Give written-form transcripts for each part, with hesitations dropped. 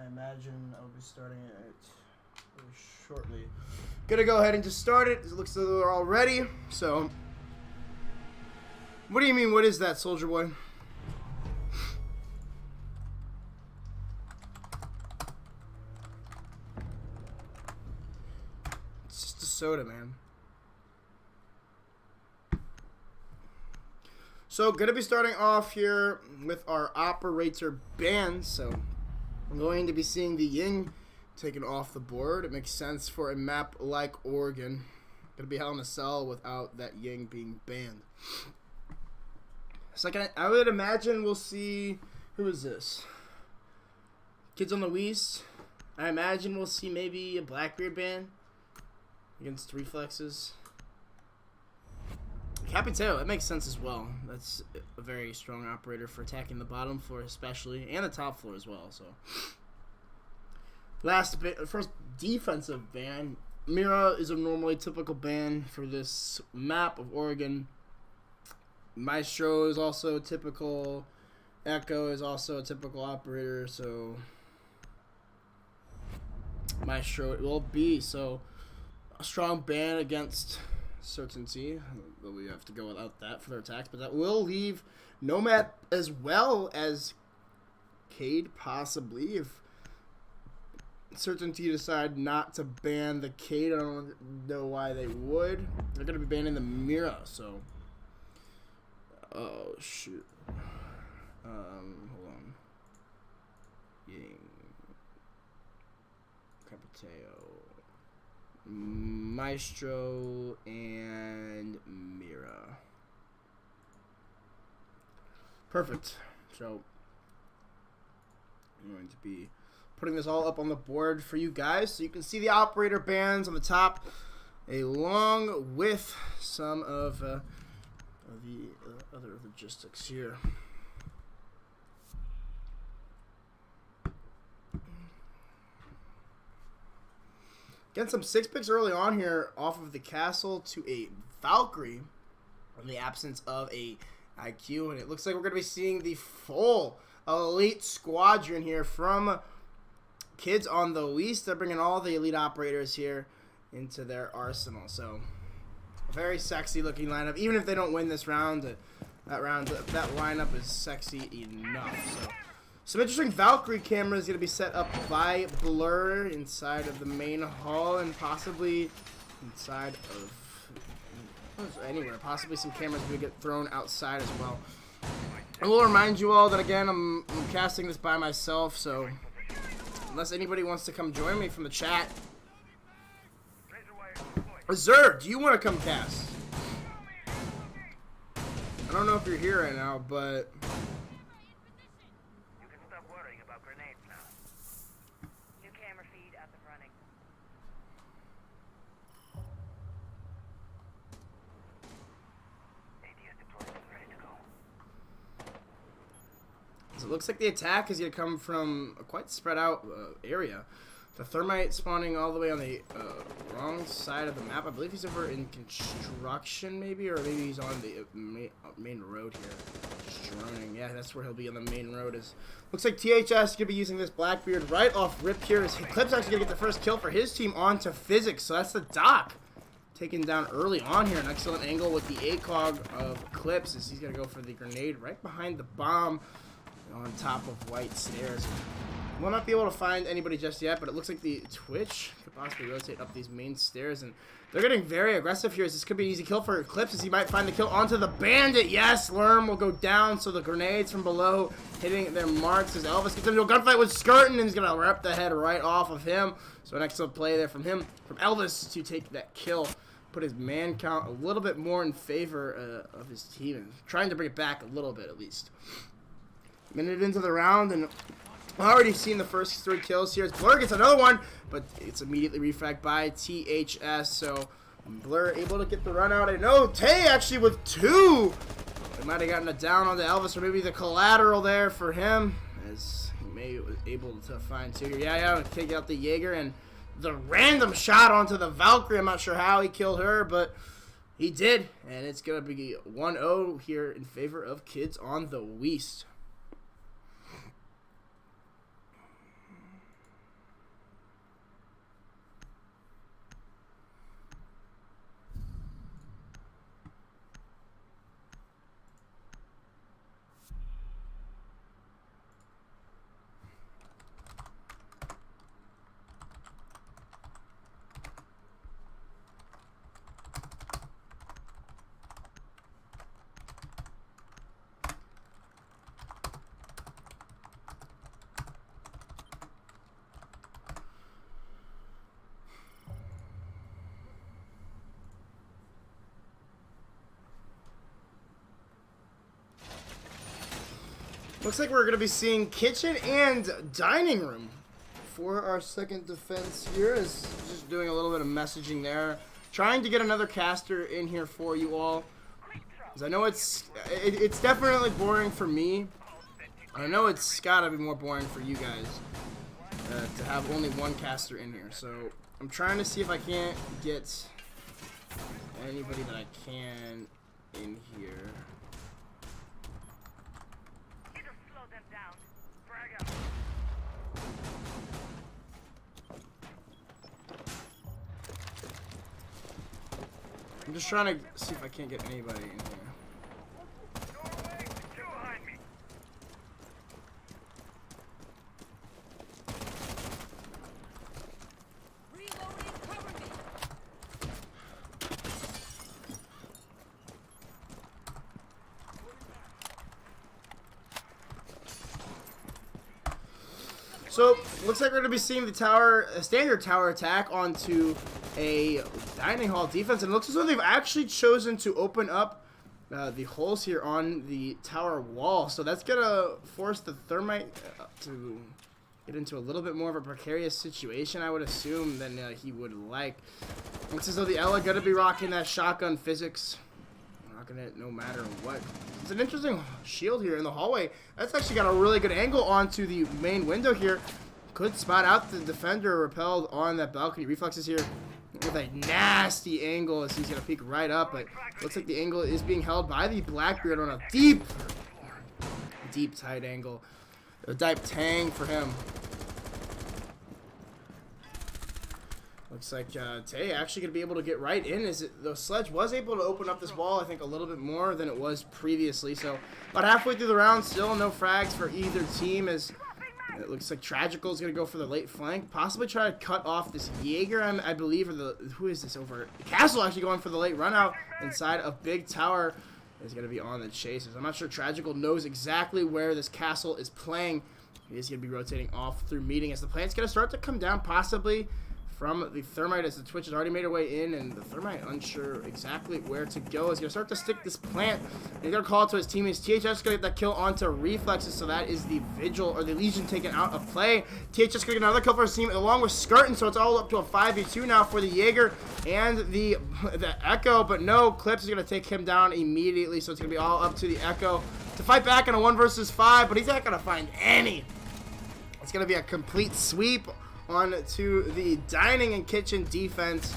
I imagine I'll be starting it very shortly. Gonna go ahead and just start it. It looks like they're all ready. So, what do you mean? What is that, Soldier Boy? It's just a soda, man. So, gonna be starting off here with our operator ban. So, I'm going to be seeing the Ying taken off the board. It makes sense for a map like Oregon. Gonna be Hell in a Cell without that Ying being banned. Second, I would imagine we'll see, who is this? Kids on the Weast. I imagine we'll see maybe a Blackbeard ban against Reflexes. Capiteo, that makes sense as well. That's a very strong operator for attacking the bottom floor especially, and the top floor as well. So, first defensive ban. Mira is a normally typical ban for this map of Oregon. Maestro is also typical. Echo is also a typical operator. So, Maestro it will be. So, a strong ban against Certainty, but we have to go without that for their attacks. But that will leave Nomad as well as Cade, possibly, if Certainty decide not to ban the Cade. I don't know why they would. They're going to be banning the Mira, so. Oh, shoot. Hold on. Ying. Capiteo. Maestro and Mira. Perfect. So I'm going to be putting this all up on the board for you guys so you can see the operator bans on the top along with some of the other logistics here. Getting some 6 picks early on here off of the castle to a Valkyrie in the absence of a IQ. And it looks like we're going to be seeing the full elite squadron here from Kids on the Weast. They're bringing all the elite operators here into their arsenal. So, a very sexy looking lineup. Even if they don't win this round, that lineup is sexy enough. So, some interesting Valkyrie cameras going to be set up by Blur inside of the main hall and possibly inside of anywhere. Possibly some cameras will get thrown outside as well. I will remind you all that again I'm casting this by myself, so unless anybody wants to come join me from the chat. Reserve, do you want to come cast? I don't know if you're here right now, but it looks like the attack is going to come from a quite spread out area. The Thermite spawning all the way on the wrong side of the map. I believe he's over in construction maybe, or maybe he's on the main road here. Just droning. Yeah, that's where he'll be on the main road. Looks like THS is going to be using this Blackbeard right off rip here. Clip's actually going to get the first kill for his team onto Physics, so that's the Doc. Taken down early on here. An excellent angle with the ACOG of Clips as he's going to go for the grenade right behind the bomb on top of white stairs. We'll not be able to find anybody just yet, but it looks like the Twitch could possibly rotate up these main stairs, and they're getting very aggressive here. This could be an easy kill for Eclipse as he might find the kill onto the Bandit. Yes, Lerm will go down, so the grenades from below hitting their marks as Elvis gets into a gunfight with Skirtin, and he's going to rip the head right off of him. So an excellent play there from Elvis to take that kill. Put his man count a little bit more in favor of his team, and trying to bring it back a little bit at least. Minute into the round, and already seen the first 3 kills here. Blur gets another one, but it's immediately refragged by THS. So Blur able to get the run out. I know Tay actually with 2. They might have gotten it down onto Elvis, or maybe the collateral there for him, as he may was able to find 2 here. Yeah, take out the Jaeger and the random shot onto the Valkyrie. I'm not sure how he killed her, but he did, and it's gonna be 1-0 here in favor of Kids on the Weast. Looks like we're going to be seeing kitchen and dining room for our second defense here. Is just doing a little bit of messaging there. Trying to get another caster in here for you all. Because I know it's definitely boring for me. I know it's got to be more boring for you guys to have only one caster in here. So I'm trying to see if I can't get anybody that I can in here. I'm just trying to see if I can't get anybody in here. So, looks like we're going to be seeing the tower, a standard tower attack onto a dining hall defense. And it looks as though they've actually chosen to open up the holes here on the tower wall. So that's going to force the thermite to get into a little bit more of a precarious situation, I would assume, than he would like. Looks as though the Ella going to be rocking that shotgun physics. Rocking it no matter what. It's an interesting shield here in the hallway. That's actually got a really good angle onto the main window here. Could spot out the defender repelled on that balcony. Reflexes here with a nasty angle as he's going to peek right up. But looks like the angle is being held by the Blackbeard on a deep tight angle. A deep tang for him. Looks like Tay actually going to be able to get right in. The Sledge was able to open up this wall, I think, a little bit more than it was previously. So about halfway through the round, still no frags for either team, as it looks like Tragical is going to go for the late flank. Possibly try to cut off this Jaeger, I believe, or who is this over? Castle actually going for the late run out inside of Big Tower. Is going to be on the chases. I'm not sure Tragical knows exactly where this Castle is playing. He is going to be rotating off through meeting as the plant's going to start to come down, possibly from the Thermite, as the Twitch has already made her way in, and the Thermite unsure exactly where to go. He's going to start to stick this plant. He's going to call it to his teammates. THS going to get that kill onto Reflexes, so that is the Vigil, or the Legion, taken out of play. THS going to get another kill for his team, along with Skirtin, so it's all up to a 5v2 now for the Jaeger and the Echo, but no, Clips is going to take him down immediately, so it's going to be all up to the Echo to fight back in a 1 versus 5, but he's not going to find any. It's going to be a complete sweep on to the dining and kitchen defense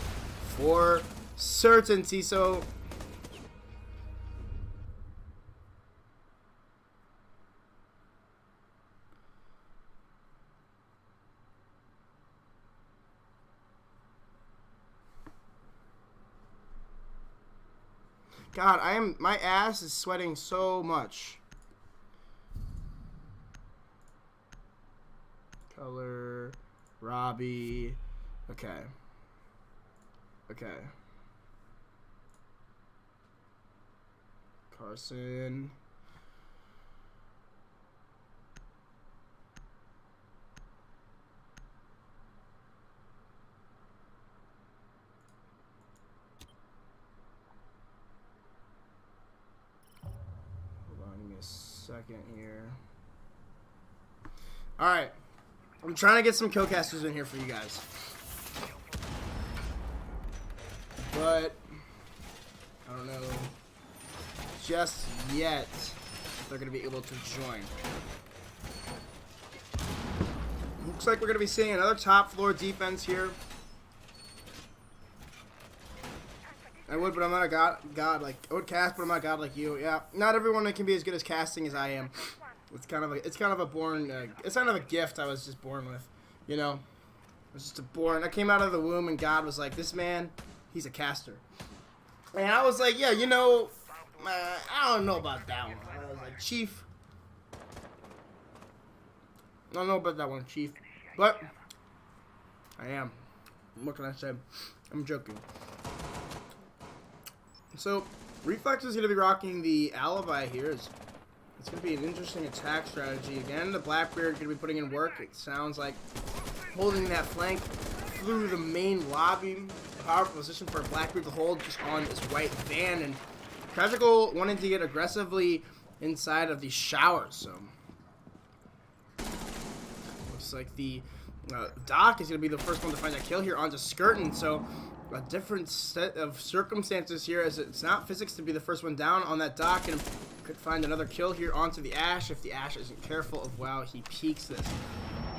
for certainty. So God, my ass is sweating so much. Color Robbie. Okay. Carson. Hold on, give me a second here. All right. I'm trying to get some co-casters in here for you guys. But I don't know just yet if they're going to be able to join. Looks like we're going to be seeing another top floor defense here. I would, but I'm not a god like I would cast, but I'm not a god like you. Yeah, not everyone can be as good as casting as I am. It's kind of a it's kind of a gift I was just born with, you know. It was just born. I came out of the womb and God was like, this man, he's a caster. And I was like, yeah, you know, I don't know about that one. I was like, Chief. I don't know about that one, Chief. But I am. What can I say? I'm joking. So Reflex is going to be rocking the Alibi here. It's going to be an interesting attack strategy. Again, the Blackbeard going to be putting in work. It sounds like holding that flank through the main lobby. Powerful position for Blackbeard to hold just on this white van. And Tragical wanted to get aggressively inside of the showers. So looks like the Doc is going to be the first one to find that kill here onto Skirtin. So a different set of circumstances here, as it's not physics to be the first one down on that Doc, and could find another kill here onto the Ash if the Ash isn't careful of wow he peeks this.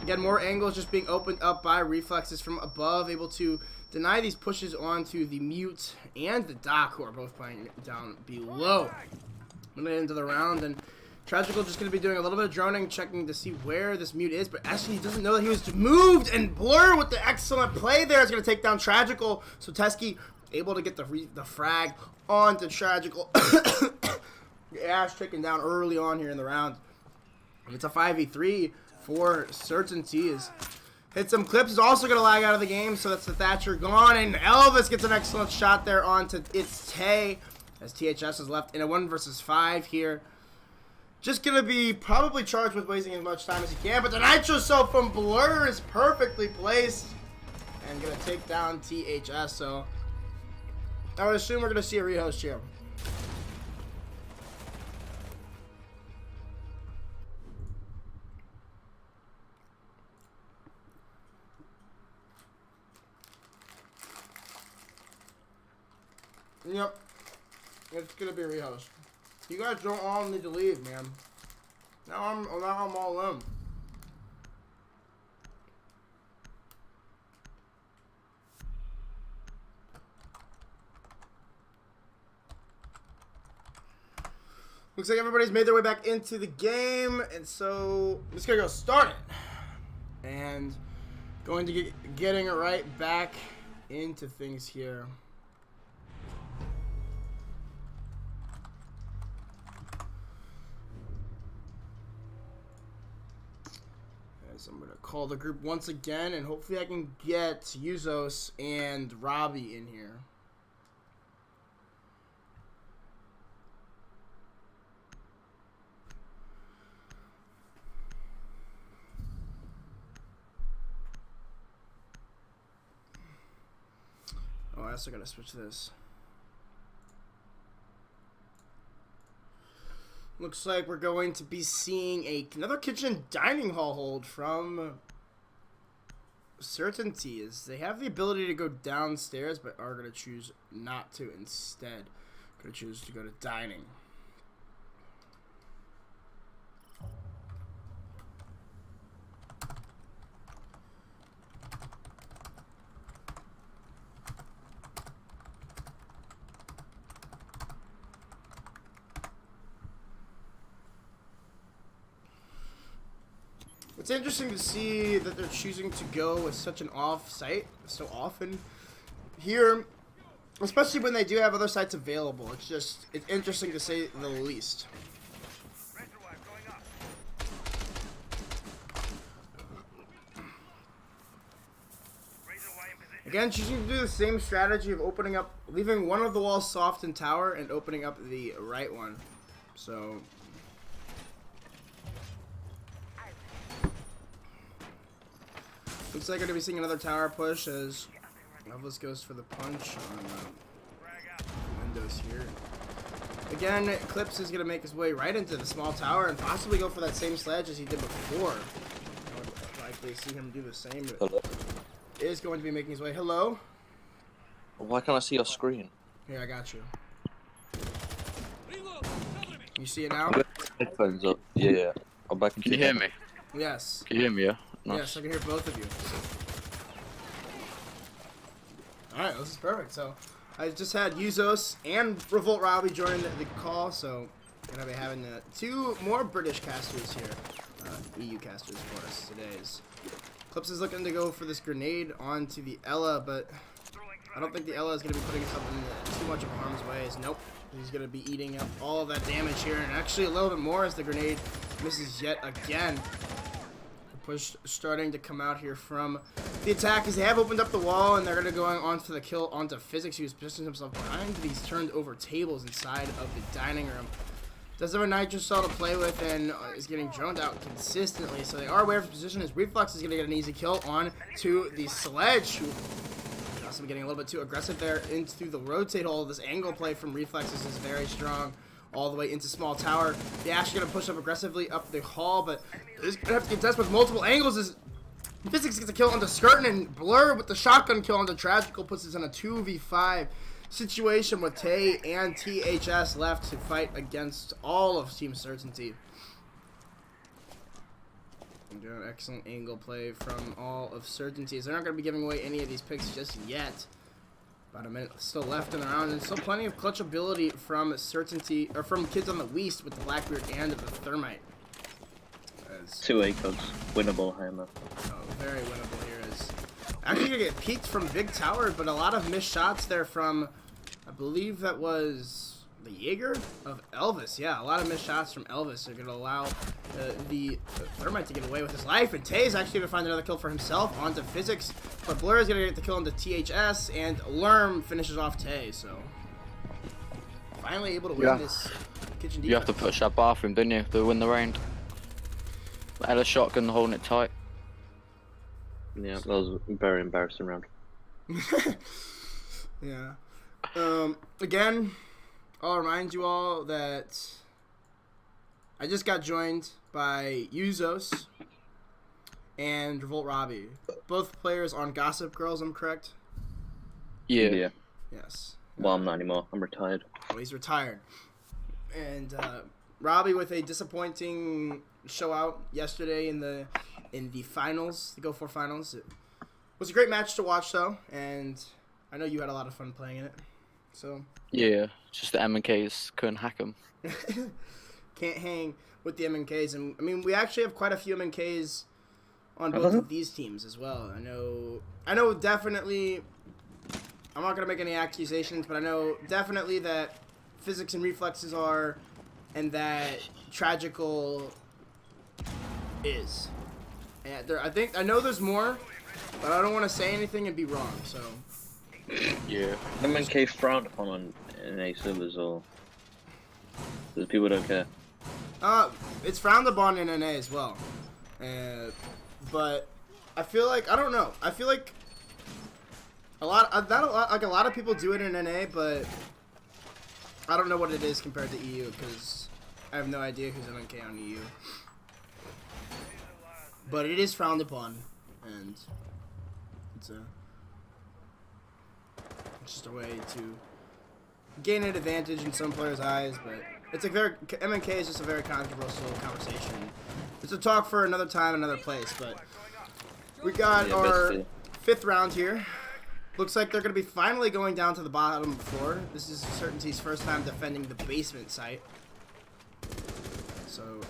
Again, more angles just being opened up by Reflexes from above, able to deny these pushes onto the Mute and the Doc, who are both playing down below. Moving into the round, and Tragical just going to be doing a little bit of droning, checking to see where this Mute is, but actually he doesn't know that he was moved, and Blur with the excellent play there is going to take down Tragical. So Teskey able to get the frag onto Tragical. Ash taken down early on here in the round. It's a 5v3 for certainty. Hit some clips, is also going to lag out of the game, so that's the Thatcher gone, and Elvis gets an excellent shot there onto It's Tay, as THS is left in a 1 versus 5 here. Just going to be probably charged with wasting as much time as he can, but the Nitro Cell from Blur is perfectly placed and going to take down THS, so I would assume we're going to see a rehost here. Yep, it's gonna be a rehost. You guys don't all need to leave, man. Now I'm all in. Looks like everybody's made their way back into the game, and so I'm just gonna go start it, and going to getting it right back into things here. So I'm going to call the group once again, and hopefully I can get Yuzos and Robbie in here. Oh, I also got to switch this. Looks like we're going to be seeing another kitchen dining hall hold from Certainty, as they have the ability to go downstairs, but are going to choose not to instead. Going to choose to go to dining. It's interesting to see that they're choosing to go with such an off site so often here, especially when they do have other sites available. It's interesting to say the least. Again, choosing to do the same strategy of opening up, leaving one of the walls soft in tower and opening up the right one. So looks like we're going to be seeing another tower push as Elvis goes for the punch on windows here. Again, Clips is going to make his way right into the small tower and possibly go for that same sledge as he did before. I would likely see him do the same. Hello. Is going to be making his way. Hello? Why can't I see your screen? Here, I got you. You see it now? Headphones up. Yeah. I'm back in. Can you hear me? Yes. Can you hear me, yeah? Nice. Yes, I can hear both of you. Alright, this is perfect. So, I just had Yuzos and Revolt Robbie join the call, so gonna be having two more British casters here. EU casters for us today's. Clips is looking to go for this grenade onto the Ella, but I don't think the Ella is going to be putting himself in too much of harm's way. Nope. He's going to be eating up all of that damage here, and actually a little bit more as the grenade misses yet again. The push starting to come out here from the attack as they have opened up the wall, and they're going to go on for the kill onto Physics. He was positioning himself behind these turned over tables inside of the dining room. Does have a Nitro Cell to play with and is getting droned out consistently, so they are aware of his position. His Reflex is going to get an easy kill on to the Sledge, who is also getting a little bit too aggressive there into the rotate hole. This angle play from Reflexes is very strong all the way into small tower. The Ash is going to push up aggressively up the hall, but is going to have to contest with multiple angles as Physics gets a kill onto Skirtin, and Blur with the shotgun kill onto Tragical puts us in a 2v5 situation with Tay and THS left to fight against all of Team Certainty. Doing an excellent angle play from all of Certainty. They're not going to be giving away any of these picks just yet. About a minute still left in the round, and still plenty of clutch ability from Certainty, or from Kids on the Weast with the Blackbeard and the Thermite. 2 ACOGs, winnable hammer. Oh, very winnable here. Is actually gonna get peeked from Big Tower, but a lot of missed shots there from, I believe that was the Jaeger of Elvis. Yeah, a lot of missed shots from Elvis are gonna allow the Thermite to get away with his life, and Tay is actually gonna find another kill for himself onto Physics, but Blur is gonna get the kill onto THS, and Lerm finishes off Tay. So finally able to win this kitchen defense. You have to push that bathroom, didn't you, to win the round? Had a shotgun holding it tight. Yeah, that was a very embarrassing round. Yeah. Again, I'll remind you all that I just got joined by Uzos and Revolt Robbie. Both players on Gossip Girls, I'm correct? Yeah. Yes. Well, I'm not anymore. I'm retired. Well, he's retired. And Robbie with a disappointing show out yesterday in the finals, the Go4 finals. It was a great match to watch though, and I know you had a lot of fun playing in it. So Yeah, just the M&Ks couldn't hack them. can't hang with the MNKs, and I mean we actually have quite a few MNKs on both of these teams as well. I know definitely. I'm not gonna make any accusations, but I know definitely that Physics and Reflexes are, and that Tragical is. And I know there's more, but I don't want to say anything and be wrong. So Yeah. MNK frowned upon on NA servers, or the people don't care. it's frowned upon in NA as well. But I feel like I don't know. I feel like a lot of people do it in NA, but I don't know what it is compared to EU because I have no idea who's MNK on EU. But it is frowned upon, and it's just a way to gain an advantage in some players' eyes. But it's a very MNK is just a very controversial conversation. It's a talk for another time, another place. But we got our 5th round here. Looks like they're going to be finally going down to the bottom floor. This is Certainty's first time defending the basement site. So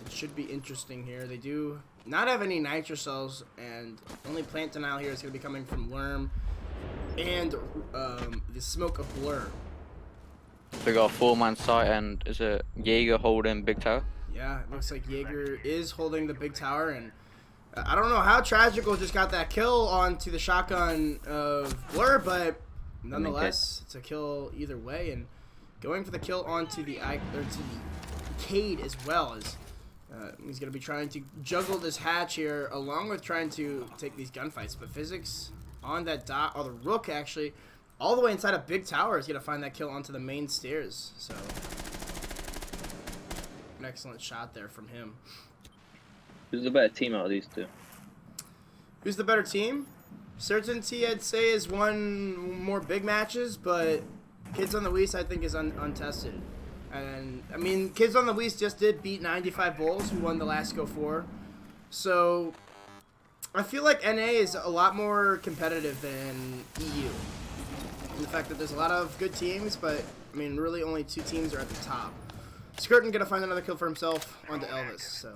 it should be interesting here. They do not have any nitro cells, and only plant denial here is going to be coming from Worm and the smoke of Blur. They got a 4-man site, and is it Jaeger holding Big Tower? Yeah, it looks like Jaeger is holding the big tower, and I don't know how Tragical just got that kill onto the shotgun of Blur, but nonetheless, it's a kill either way, and going for the kill onto the Cade as well as he's going to be trying to juggle this hatch here along with trying to take these gunfights. But Physics on that dot, or the Rook actually, all the way inside a big tower is going to find that kill onto the main stairs. So an excellent shot there from him. Who's the better team out of these two? Who's the better team? Certainty, I'd say, has won more big matches, but Kids on the Weast, I think, is untested. And, I mean, Kids on the Weast just did beat 95 Bulls, who won the last Go4. So, I feel like NA is a lot more competitive than EU. In the fact that there's a lot of good teams, but, I mean, really only 2 teams are at the top. Skirtin gonna find another kill for himself onto Elvis, so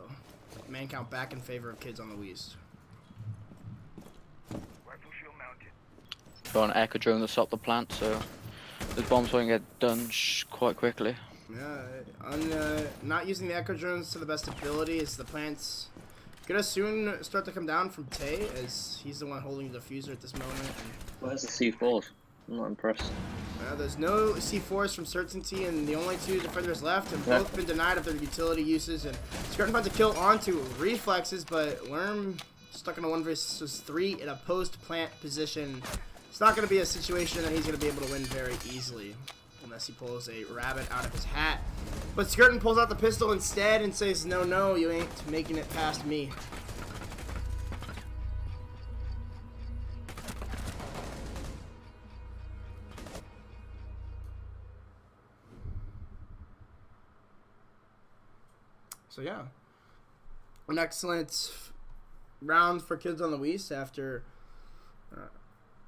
man count back in favor of Kids on the Weast. Got an echo drone to stop the plant, so the bombs won't get done quite quickly. Yeah, not using the echo drones to the best ability is the plants gonna soon start to come down from Tay, as he's the one holding the diffuser at this moment. Where's the C4s? I'm not impressed. There's no C4s from Certainty, and the only 2 defenders left have both been denied of their utility uses. And Skirtin finds a kill onto Reflexes, but Worm stuck in a 1 versus 3 in a post-plant position. It's not going to be a situation that he's going to be able to win very easily, unless he pulls a rabbit out of his hat. But Skirtin pulls out the pistol instead and says, no, you ain't making it past me. So yeah, an excellent round for kids on the Weast after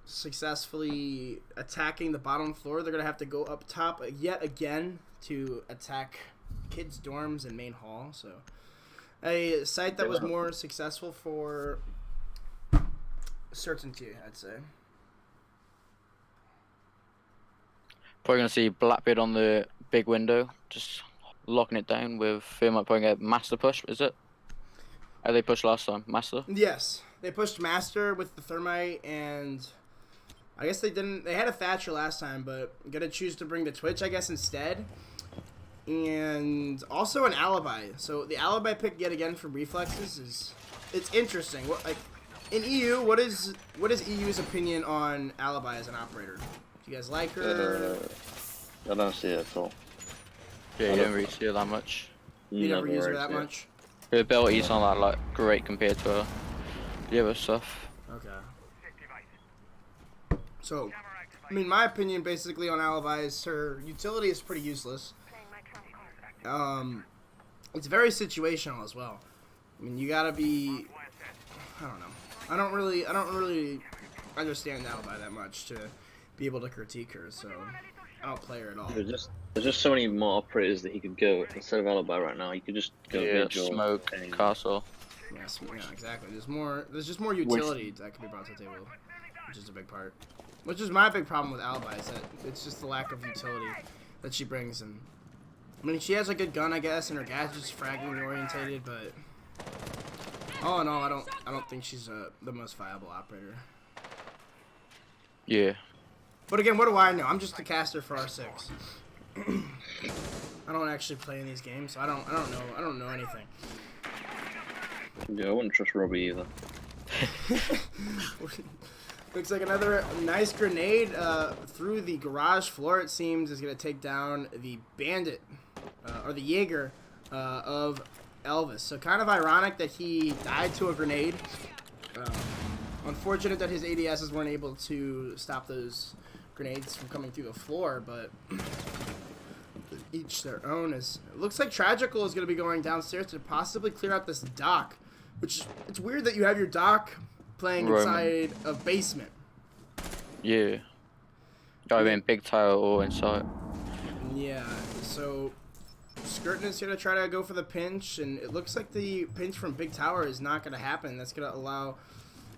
successfully attacking the bottom floor. They're gonna have to go up top yet again to attack kids' dorms and main hall. So a site that was more successful for certainty, I'd say. Probably gonna see Blackbeard on the big window, just locking it down with Firma putting a master push. Is it? How they pushed last time, master. Yes, they pushed master with the thermite, and I guess they didn't. They had a Thatcher last time, but gonna choose to bring the Twitch, I guess, instead. And also an alibi. So the alibi pick yet again from reflexes it's interesting. What, like in EU, what is EU's opinion on alibi as an operator? Do you guys like her? I don't see it at all. Yeah, you don't really see her that much. You never use her really that see it. much. Her ability's not that like great compared to the other stuff. Okay. So, I mean, my opinion basically on alibi is her utility is pretty useless. It's very situational as well. I mean, you gotta be. I don't know. I don't really understand alibi that much to be able to critique her. So, I don't play her at all. There's just so many more operators that he could go instead of alibi right now. You could just go vigil, smoke, and castle. Yes, yeah, exactly. There's just more utility that can be brought to the table, which is a big part. Which is my big problem with alibi is that it's just the lack of utility that she brings. And I mean, she has a good gun, I guess, and her gadget's fragging orientated, but all in all, I don't think she's the most viable operator. Yeah. But again, what do I know? I'm just a caster for R6. I don't actually play in these games, so I don't know anything. Yeah, I wouldn't trust Robbie either. Looks like another nice grenade through the garage floor. It seems is going to take down the bandit or the Jaeger of Elvis. So kind of ironic that he died to a grenade. Unfortunate that his ADSs weren't able to stop those grenades from coming through the floor, but each their own. It looks like Tragical is going to be going downstairs to possibly clear out this dock, which it's weird that you have your dock playing inside a basement. Yeah. I mean, big tower or inside. Yeah, so Skirtin is going to try to go for the pinch, and it looks like the pinch from Big Tower is not going to happen. That's going to allow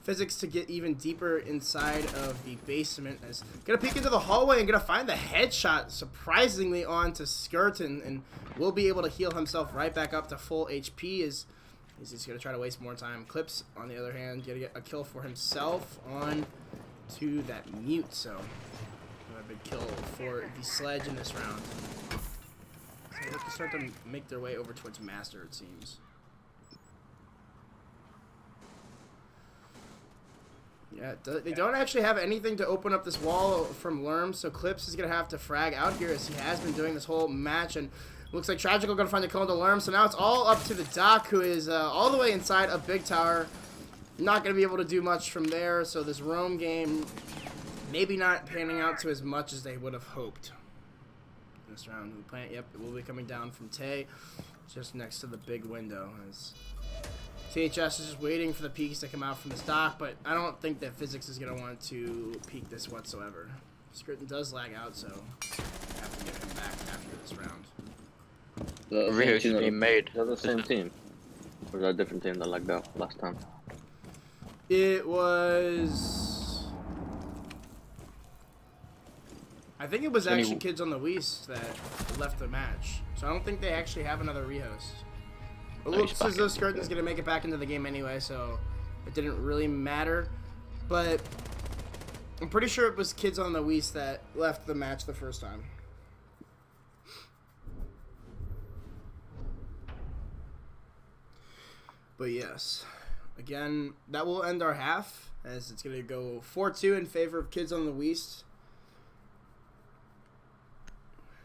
Physics to get even deeper inside of the basement. Is going to peek into the hallway and going to find the headshot surprisingly onto Skirtin, and will be able to heal himself right back up to full HP as he's going to try to waste more time. Clips, on the other hand, going to get a kill for himself on to that mute. So a big kill for the Sledge in this round. So they have to start to make their way over towards Master, it seems. Yeah, they don't actually have anything to open up this wall from Lerm, so Clips is going to have to frag out here as he has been doing this whole match, and looks like Tragical going to find the kill into Lerm, so now it's all up to the Doc, who is all the way inside of Big Tower. Not going to be able to do much from there, so this roam game maybe not panning out to as much as they would have hoped. This round, yep, it will be coming down from Tay, just next to the big window. As THS is just waiting for the peaks to come out from the stock, but I don't think that Physics is going to want to peek this whatsoever. Skirtin does lag out, so I have to get him back after this round. Rio's being made. Is that the same team? Or is that a different team that lagged out last time? It was... I think it was actually Kids on the Weast that left the match. So I don't think they actually have another rehost. It looks as though Skirtin's going to make it back into the game anyway, so it didn't really matter. But I'm pretty sure it was Kids on the Weast that left the match the first time. But yes, again, that will end our half, as it's going to go 4-2 in favor of Kids on the Weast.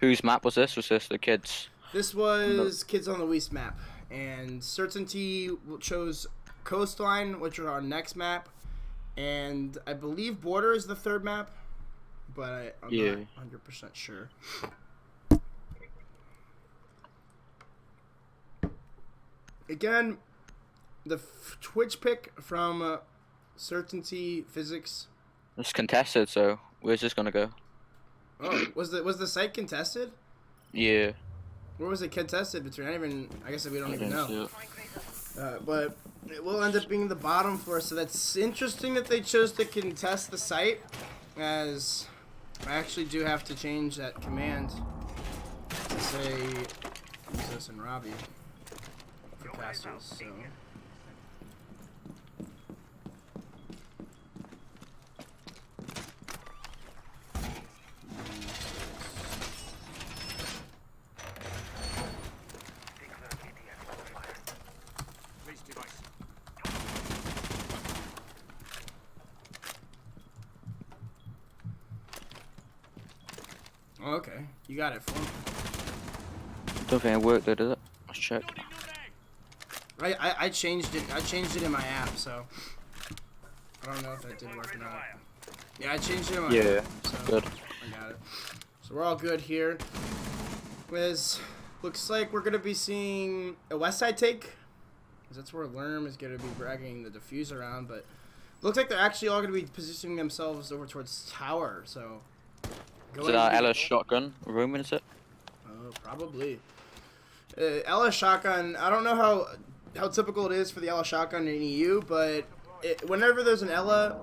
Whose map was this? Was this the kids? This was Kids on the Weast map, and Certainty chose Coastline, which are our next map, and I believe Border is the third map, but I'm not 100% sure. Again, the Twitch pick from Certainty Physics. It's contested, so where's this gonna go? Oh, was the site contested? Yeah. Where was it contested between? I guess we don't even didn't see know. it. But it will end up being the bottom floor, so that's interesting that they chose to contest the site, as I actually do have to change that command to say Jesus and Robbie for casters, so. Oh, okay, you got it for me. Don't think it worked though, did it? Let's check. I changed it. I changed it in my app, so I don't know if that did work or not. Yeah, I changed it in my app. So Good. I got it. So we're all good here. Looks like we're gonna be seeing a West Side take, because that's where Lerm is gonna be dragging the diffuse around. But looks like they're actually all gonna be positioning themselves over towards Tower. So. Is it Ella shotgun room, is it? Probably. Ella shotgun. I don't know how typical it is for the Ella shotgun in EU, but whenever there's an Ella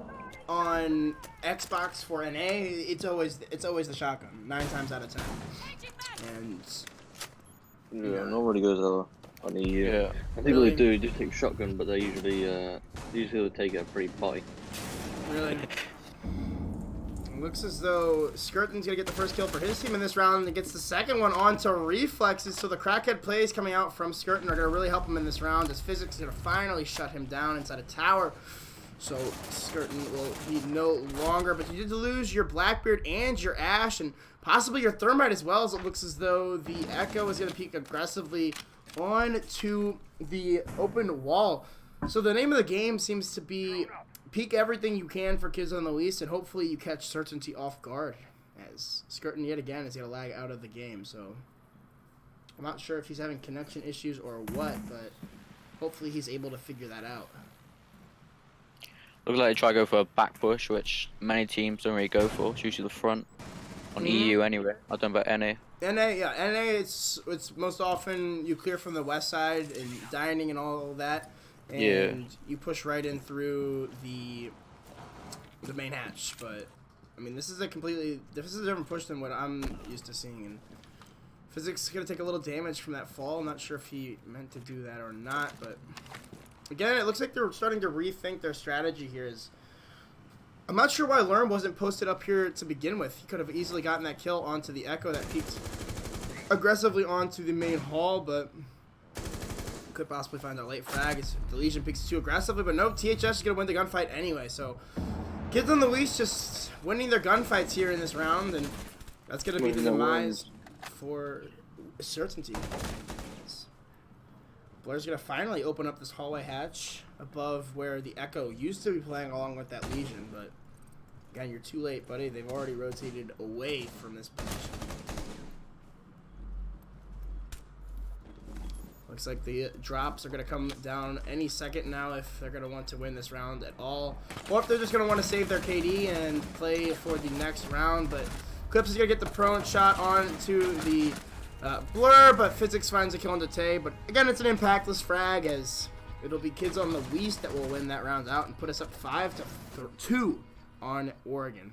on Xbox for NA, it's always the shotgun 9 times out of 10. And Yeah, nobody goes on the Yeah. I think Really? they do take shotgun, but they usually take it pretty potty. really. Looks as though Skirton's going to get the first kill for his team in this round and gets the second one onto Reflexes. So the crackhead plays coming out from Skirton are going to really help him in this round, as Physics is going to finally shut him down inside a tower. So Skirton will be no longer, but you did lose your Blackbeard and your Ash and possibly your Thermite as well, as it looks as though the Echo is going to peek aggressively onto the open wall. So the name of the game seems to be peek everything you can for kids on the Weast, and hopefully you catch Certainty off guard, as Skirton yet again is going to lag out of the game. So I'm not sure if he's having connection issues or what, but hopefully he's able to figure that out. Looks like they try to go for a back push, which many teams don't really go for. It's usually the front. On EU anyway. I don't know about NA. NA, it's most often you clear from the west side and dining and all of that, and you push right in through the main hatch. But I mean, this is a different push than what I'm used to seeing. And Physics is gonna take a little damage from that fall. I'm not sure if he meant to do that or not, but again, it looks like they're starting to rethink their strategy here. I'm not sure why Lerm wasn't posted up here to begin with. He could have easily gotten that kill onto the Echo that peeked aggressively onto the main hall, but could possibly find a late frag as the Legion peeks too aggressively. But no, THS is going to win the gunfight anyway. So kids on the Weast just winning their gunfights here in this round, and that's going to be the demise for Certainty. Blair's going to finally open up this hallway hatch above where the Echo used to be playing along with that Legion, but again, you're too late, buddy. They've already rotated away from this position. Looks like the drops are going to come down any second now if they're going to want to win this round at all, or if they're just going to want to save their KD and play for the next round. But Clips is going to get the prone shot onto the Blur, but Physics finds a kill on Tay. But again, it's an impactless frag, as it'll be kids on the Weast that will win that round out and put us up 5-2 on Oregon.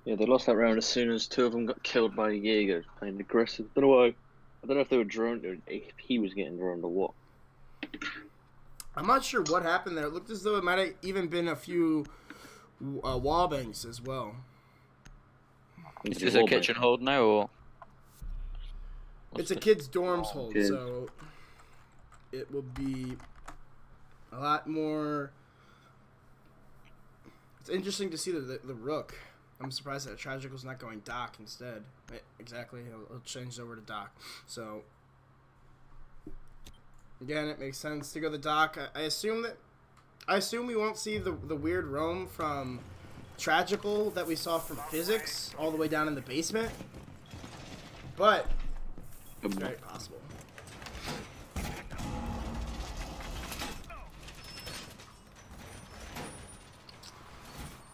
Yeah, they lost that round as soon as 2 of them got killed by Jaeger playing aggressive. Don't know why. I don't know if they were droned or if he was getting droned or what. I'm not sure what happened there. It looked as though it might have even been a few wall bangs as well. Is this a kitchen hold now, or? It's a kid's dorms hold, so it will be a lot more. It's interesting to see the Rook. I'm surprised that Tragical's not going Doc instead. Exactly, he'll change over to Doc. So again, it makes sense to go the Doc. I assume we won't see the weird roam from Tragical that we saw from Physics all the way down in the basement. But Very possible.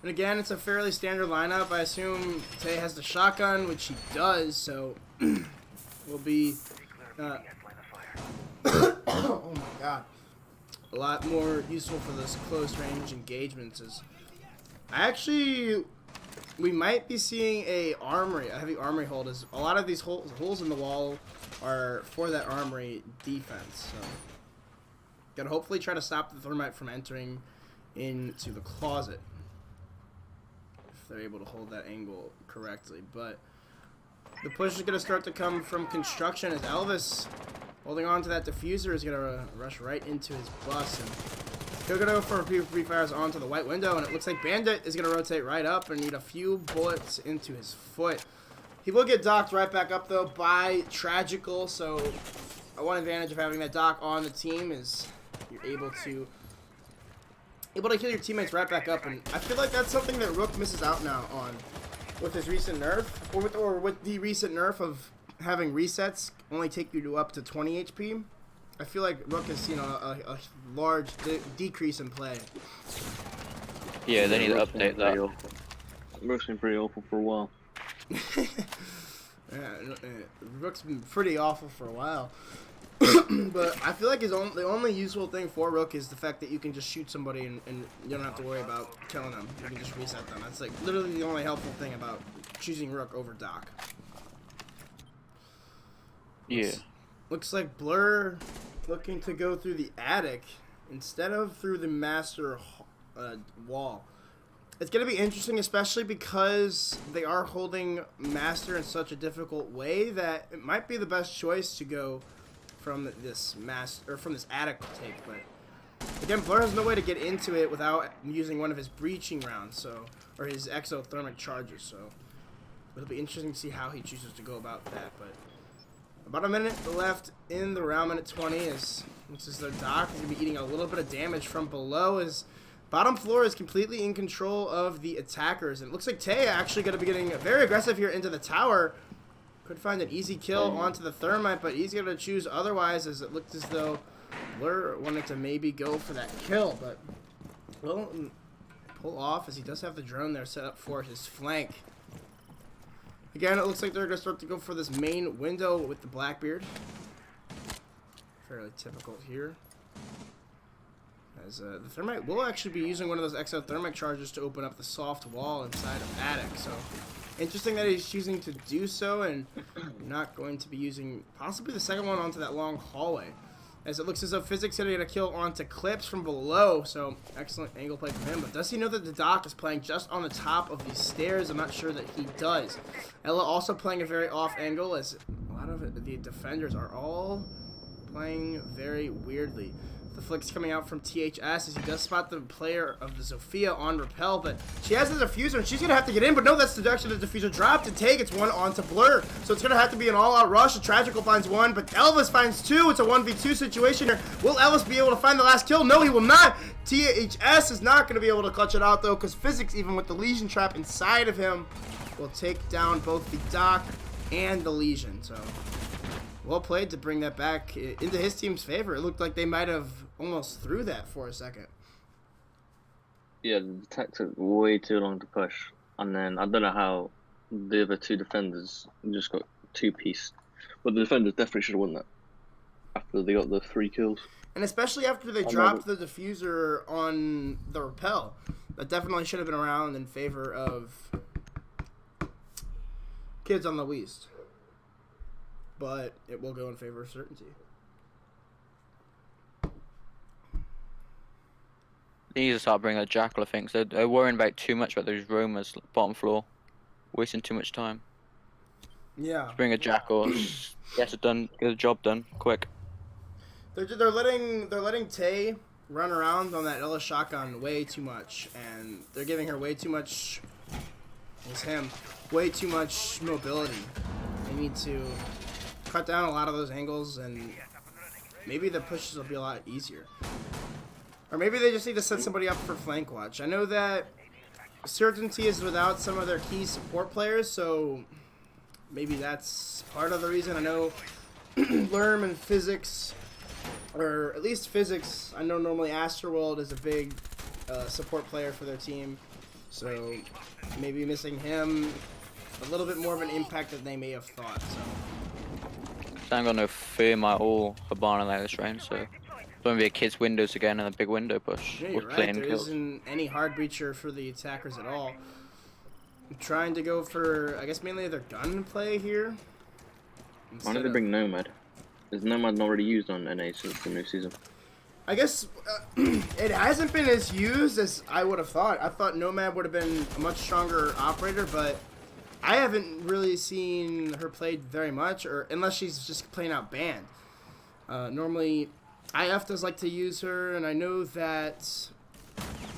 And again, it's a fairly standard lineup. I assume Tay has the shotgun, which he does, so will be oh my god, a lot more useful for those close range engagements. We might be seeing a heavy armory hold, as a lot of these holes in the wall are for that armory defense. So gotta hopefully try to stop the thermite from entering into the closet if they're able to hold that angle correctly. But the push is gonna start to come from construction, as Elvis, holding on to that diffuser, is gonna rush right into his bus, and he'll go for a few free fires onto the white window, and it looks like Bandit is gonna rotate right up and need a few bullets into his foot. He will get docked right back up though by Tragical, so one advantage of having that dock on the team is you're able to kill your teammates right back up, and I feel like that's something that Rook misses out now on with his recent nerf, or with the recent nerf of having resets only take you to up to 20 HP. I feel like Rook has seen a large decrease in play. Yeah, they need to update that. Rook's been pretty awful for a while. Yeah, Rook's been pretty awful for a while. But I feel like the only useful thing for Rook is the fact that you can just shoot somebody and you don't have to worry about killing them. You can just reset them. That's like literally the only helpful thing about choosing Rook over Doc. Yeah. Looks like Blur looking to go through the attic instead of through the master wall. It's going to be interesting, especially because they are holding master in such a difficult way that it might be the best choice to go from this attic take. But again, Blur has no way to get into it without using one of his breaching rounds, or his exothermic charges. So it'll be interesting to see how he chooses to go about that. But about a minute left in the round, minute 20, as their dock is going to be eating a little bit of damage from below, as bottom floor is completely in control of the attackers. And it looks like Tay actually going to be getting very aggressive here into the tower. Could find an easy kill onto the thermite, but he's going to choose otherwise, as it looked as though Blur wanted to maybe go for that kill, but will pull off, as he does have the drone there set up for his flank. Again, it looks like they're going to start to go for this main window with the Blackbeard. Fairly typical here. As the thermite will actually be using one of those exothermic charges to open up the soft wall inside of attic. So interesting that he's choosing to do so and not going to be using possibly the second one onto that long hallway, as it looks as though Physics going to get a kill onto Clips from below. So excellent angle play from him. But does he know that the dock is playing just on the top of these stairs? I'm not sure that he does. Ella also playing a very off angle, as a lot of the defenders are all playing very weirdly. The flick's coming out from THS, as he does spot the player of the Sophia on Repel, but she has the diffuser and she's going to have to get in, but no, that's the direction the diffuser dropped, and Tay gets one onto Blur. So it's going to have to be an all-out rush. The Tragical finds one, but Elvis finds two. It's a 1v2 situation here. Will Elvis be able to find the last kill? No, he will not. THS is not going to be able to clutch it out, though, because Physics, even with the Legion trap inside of him, will take down both the Doc and the Legion. So well played to bring that back into his team's favor. It looked like they might have almost threw that for a second. Yeah, the attack took way too long to push, and then I don't know how the other two defenders just got two-pieced. But the defenders definitely should have won that after they got the 3 kills. And especially after they dropped the diffuser on the Repel. That definitely should have been around in favor of Kids on the Weast. But it will go in favor of Certainty. They need to start bringing a Jackal, I think. So they're worrying about too much about those roamers bottom floor, wasting too much time. Yeah. Just bring a Jackal, get the job done quick. They're letting Tay run around on that Ella shotgun way too much, and they're giving her way too much. It's him, way too much mobility. They need to cut down a lot of those angles, and maybe the pushes will be a lot easier. Or maybe they just need to set somebody up for flank watch. I know that Certainty is without some of their key support players, so maybe that's part of the reason. I know Lerm and physics, or at least physics. I know normally Astroworld is a big support player for their team, so maybe missing him a little bit more of an impact than they may have thought. So. I ain't got no Thermite or Hibana like this range, so it's going to be a kid's windows again and a big window push. Yeah, with you're right. clean There kills. isn't any hard breacher for the attackers at all. I'm trying to go for, I guess, mainly their gun play here. Why don't they bring Nomad? Is Nomad not already used on NA since the new season? I guess it hasn't been as used as I would have thought. I thought Nomad would have been a much stronger operator, but I haven't really seen her played very much, or unless she's just playing out banned. Normally, IF does like to use her, and I know that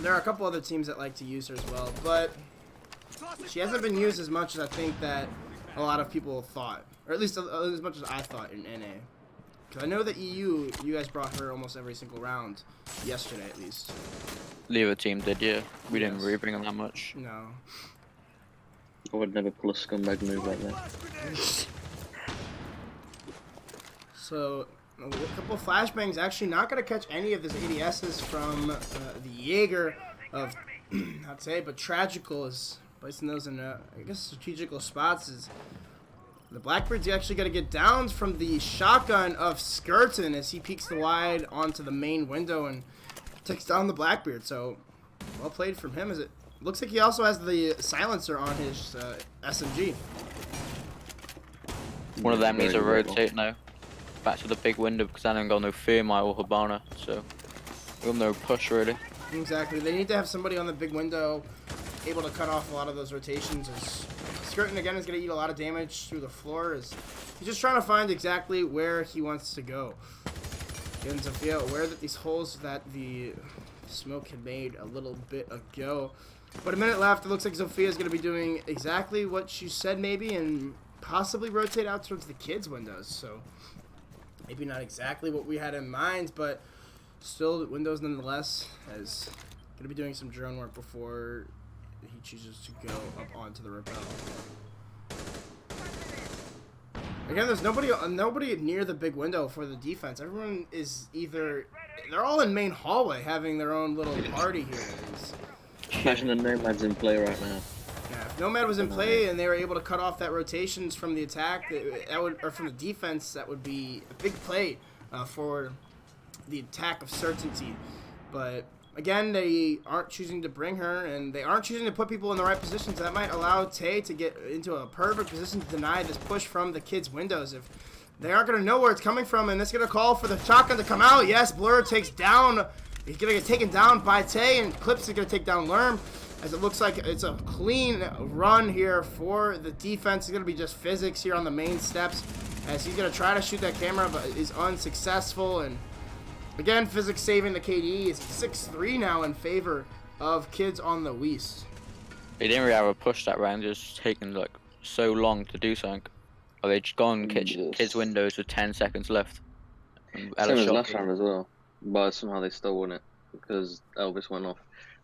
there are a couple other teams that like to use her as well, but she hasn't been used as much as I think that a lot of people thought, or at least as much as I thought in NA. Because I know that EU, you guys brought her almost every single round, yesterday at least. The other team did, yeah. We didn't Yes. really bring them that much. No. I would never pull a scumbag move like that. So, a couple of flashbangs actually not going to catch any of his ADSs from the Jaeger of, I'd say, but Tragical is placing those in, I guess, strategical spots. Is the Blackbird's actually going to get downs from the shotgun of Skirton as he peeks the wide onto the main window and takes down the Blackbeard. So, well played from him. As it looks like he also has the silencer on his SMG. One of them needs to Very rotate now. Back to the big window because I haven't got no Thermite or Hibana, so we got no push really. Exactly. They need to have somebody on the big window able to cut off a lot of those rotations. As Skirton again is going to eat a lot of damage through the floor. As he's just trying to find exactly where he wants to go. Again, Zofia aware that these holes that the smoke had made a little bit ago. But a minute left. It looks like Zofia is going to be doing exactly what she said maybe, and possibly rotate out towards the kids' windows. So maybe not exactly what we had in mind, but still windows nonetheless. As going to be doing some drone work before he chooses to go up onto the rappel. Again, there's nobody near the big window for the defense. Everyone is either, they're all in main hallway having their own little party here. Imagine the Nomad's in play right now. Yeah, if Nomad was in play and they were able to cut off that rotations from the attack, that would, or from the defense, that would be a big play for the attack of certainty. But again, they aren't choosing to bring her, and they aren't choosing to put people in the right positions. That might allow Tay to get into a perfect position to deny this push from the kids' windows. If they aren't going to know where it's coming from, and it's going to call for the shotgun to come out. Yes, Blur takes down. He's going to get taken down by Tay, and Clips is going to take down Lerm. As it looks like it's a clean run here for the defense. It's going to be just physics here on the main steps. As he's going to try to shoot that camera, but is unsuccessful. And again, physics saving the KD. It's 6-3 now in favor of kids on the Weast. They didn't really have a push that round, just taking like so long to do something. Or they just gone kids' windows with 10 seconds left. Same as last round as well, but somehow they still won it because Elvis went off.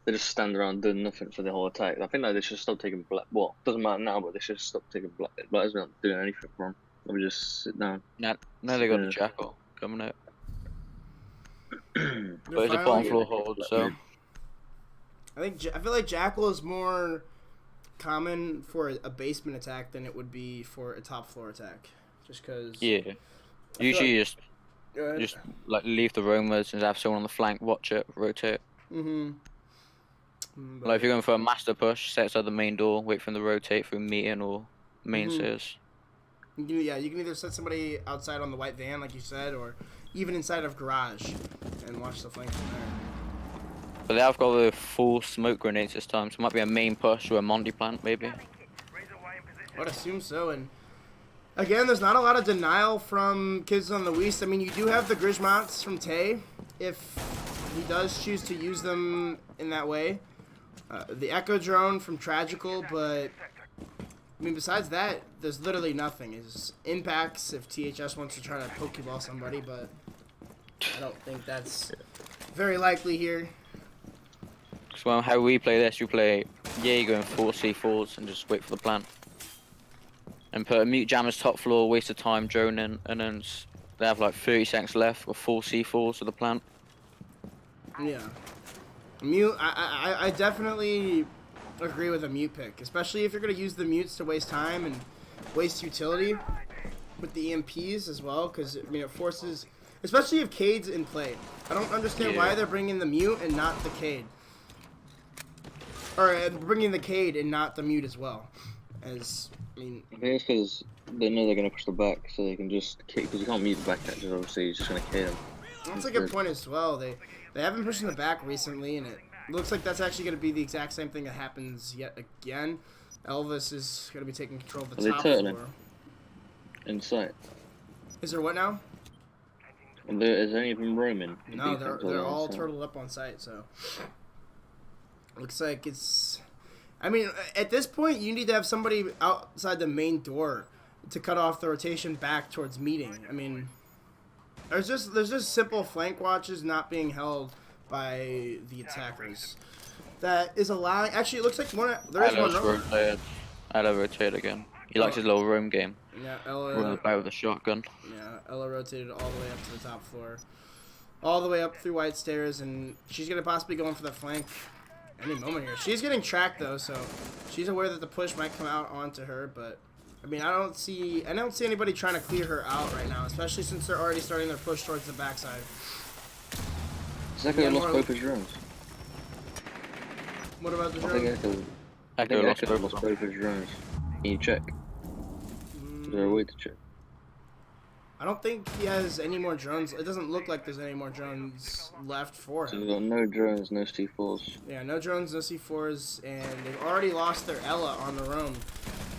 They just stand around doing nothing for the whole attack. I think that they should stop taking black. Well, doesn't matter now, but they should stop taking black. Black's not doing anything for them. They would just sit down. Now they got a Jackal coming out. But it's a finally- bottom floor hold, so I feel like Jackal is more common for a basement attack than it would be for a top floor attack. Just because. yeah. Usually you just like leave the roamers and have someone on the flank, watch it, rotate. Like if you're going for a master push, set aside the main door, wait for them to rotate through meeting or main stairs. Yeah, you can either set somebody outside on the white van, like you said, or even inside of garage, and watch the flank from there. But they have got the full smoke grenades this time, so it might be a main push or a Monty plant maybe. I would assume so, and again, there's not a lot of denial from kids on the Weast. I mean, you do have the Grismonts from Tay, if he does choose to use them in that way. The Echo Drone from Tragical, but I mean, besides that, there's literally nothing. It's impacts if THS wants to try to Pokeball somebody, but I don't think that's very likely here. So how we play this, you play Jaeger and 4 C4s and just wait for the plant. And put a mute jammers top floor, waste of time drone in, and then they have like 30 seconds left with 4 C4s to the plant. Yeah. Mute, I definitely agree with a mute pick, especially if you're going to use the mutes to waste time and waste utility with the EMPs as well, because, I mean, it forces, especially if Cade's in play. I don't understand why they're bringing the mute and not the Cade. Or bringing the Cade and not the mute as well. As, I mean... I think it's because they know they're going to push the back, so they can just kick, because you can't mute the back catchers, obviously, he's just going to kill them. That's a good point as well. They have been pushing the back recently, and it looks like that's actually going to be the exact same thing that happens yet again. Elvis is going to be taking control of the top floor. In sight. Is there what now? Is any of them roaming? No, they're all turtled up on site, so... Looks like it's... I mean, at this point, you need to have somebody outside the main door to cut off the rotation back towards meeting. I mean... There's just simple flank watches not being held by the attackers. That is allowing. Actually, it looks like there is one roam. Ella rotated again. He likes his little roam game. Yeah, Ella. Running back with a shotgun. Yeah, Ella rotated all the way up to the top floor, all the way up through White Stairs, and she's gonna possibly go in for the flank any moment here. She's getting tracked though, so she's aware that the push might come out onto her, but. I mean, I don't see anybody trying to clear her out right now, especially since they're already starting their push towards the backside. Echo lost both his drones. What about the I drone? think Echo lost both his drones. Can you check? Is there a way to check? I don't think he has any more drones. It doesn't look like there's any more drones left for So him. we've got no drones, no C4s. Yeah, no drones, no C4s, and they've already lost their Ella on the roam.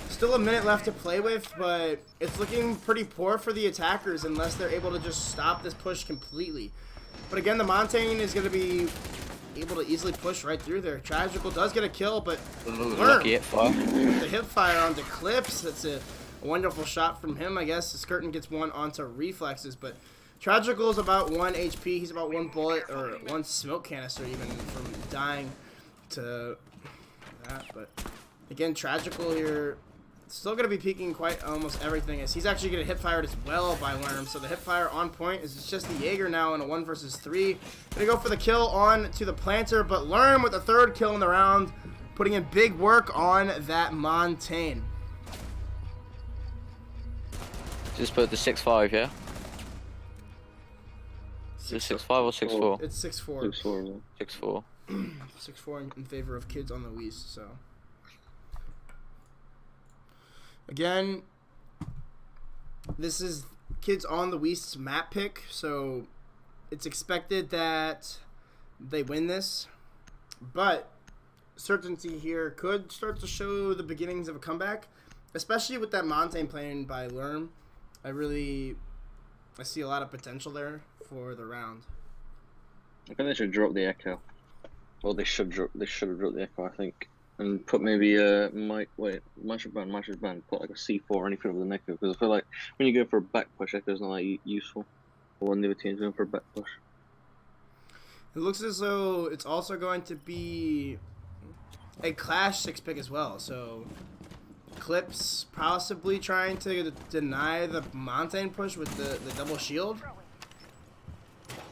Still a minute left to play with, but it's looking pretty poor for the attackers unless they're able to just stop this push completely. But again, the Montaigne is going to be able to easily push right through there. Tragical does get a kill, but lucky hit fire. The hip fire onto Clips. That's a wonderful shot from him, I guess. Skirton gets one onto reflexes, but Tragical is about 1 HP. He's about 1 bullet or 1 smoke canister even from dying to that. But again, Tragical here. Still going to be peeking quite almost everything as he's actually getting hip fired as well by Worm. So the hip fire on point is just the Jaeger now in a 1 versus 3. Going to go for the kill on to the planter, but Lerm with the 3rd kill in the round, putting in big work on that Montaigne. Just put the 6-5, yeah? Is it 6-5 or 6-4? It's 6-4. 6-4. 6-4. 6-4 in favor of kids on the Weast, so... Again, this is kids on the Weast's map pick, so it's expected that they win this. But certainty here could start to show the beginnings of a comeback, especially with that Montaigne playing by Lerm. I see a lot of potential there for the round. I think they should drop the Echo. Well, they should have dropped the Echo, I think. And put maybe Master's Band, put like a C4 or anything over the Echo, because I feel like when you go for a back push, Echo's not that useful. Or when the other team's going for a back push. It looks as though it's also going to be a Clash 6 pick as well, so Clips possibly trying to deny the Montaigne push with the double shield.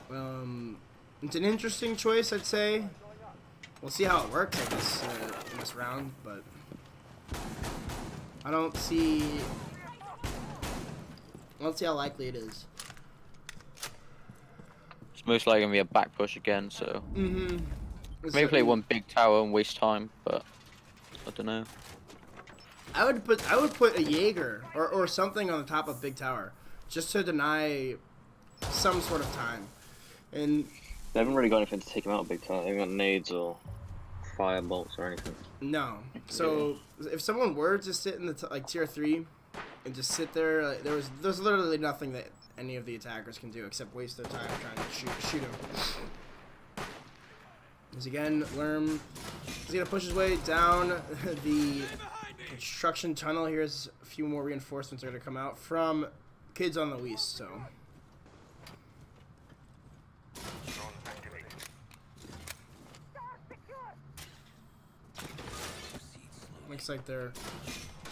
It's an interesting choice, I'd say. We'll see how it works, I guess, in this round, but I don't see how likely it is. It's most likely gonna be a back push again, so maybe play So, one big tower and waste time, but I don't know. I would put a Jaeger or something on the top of big tower just to deny some sort of time. And They haven't really got anything to take them out of big tower. They haven't got nades or fire bolts or anything. no. So if someone were to sit in the like tier 3 and just sit there, like, there's literally nothing that any of the attackers can do except waste their time trying to shoot him. As again, Lerm is gonna push his way down the construction tunnel. Here's a few more reinforcements are gonna come out from kids on the Weast. So. Looks like they're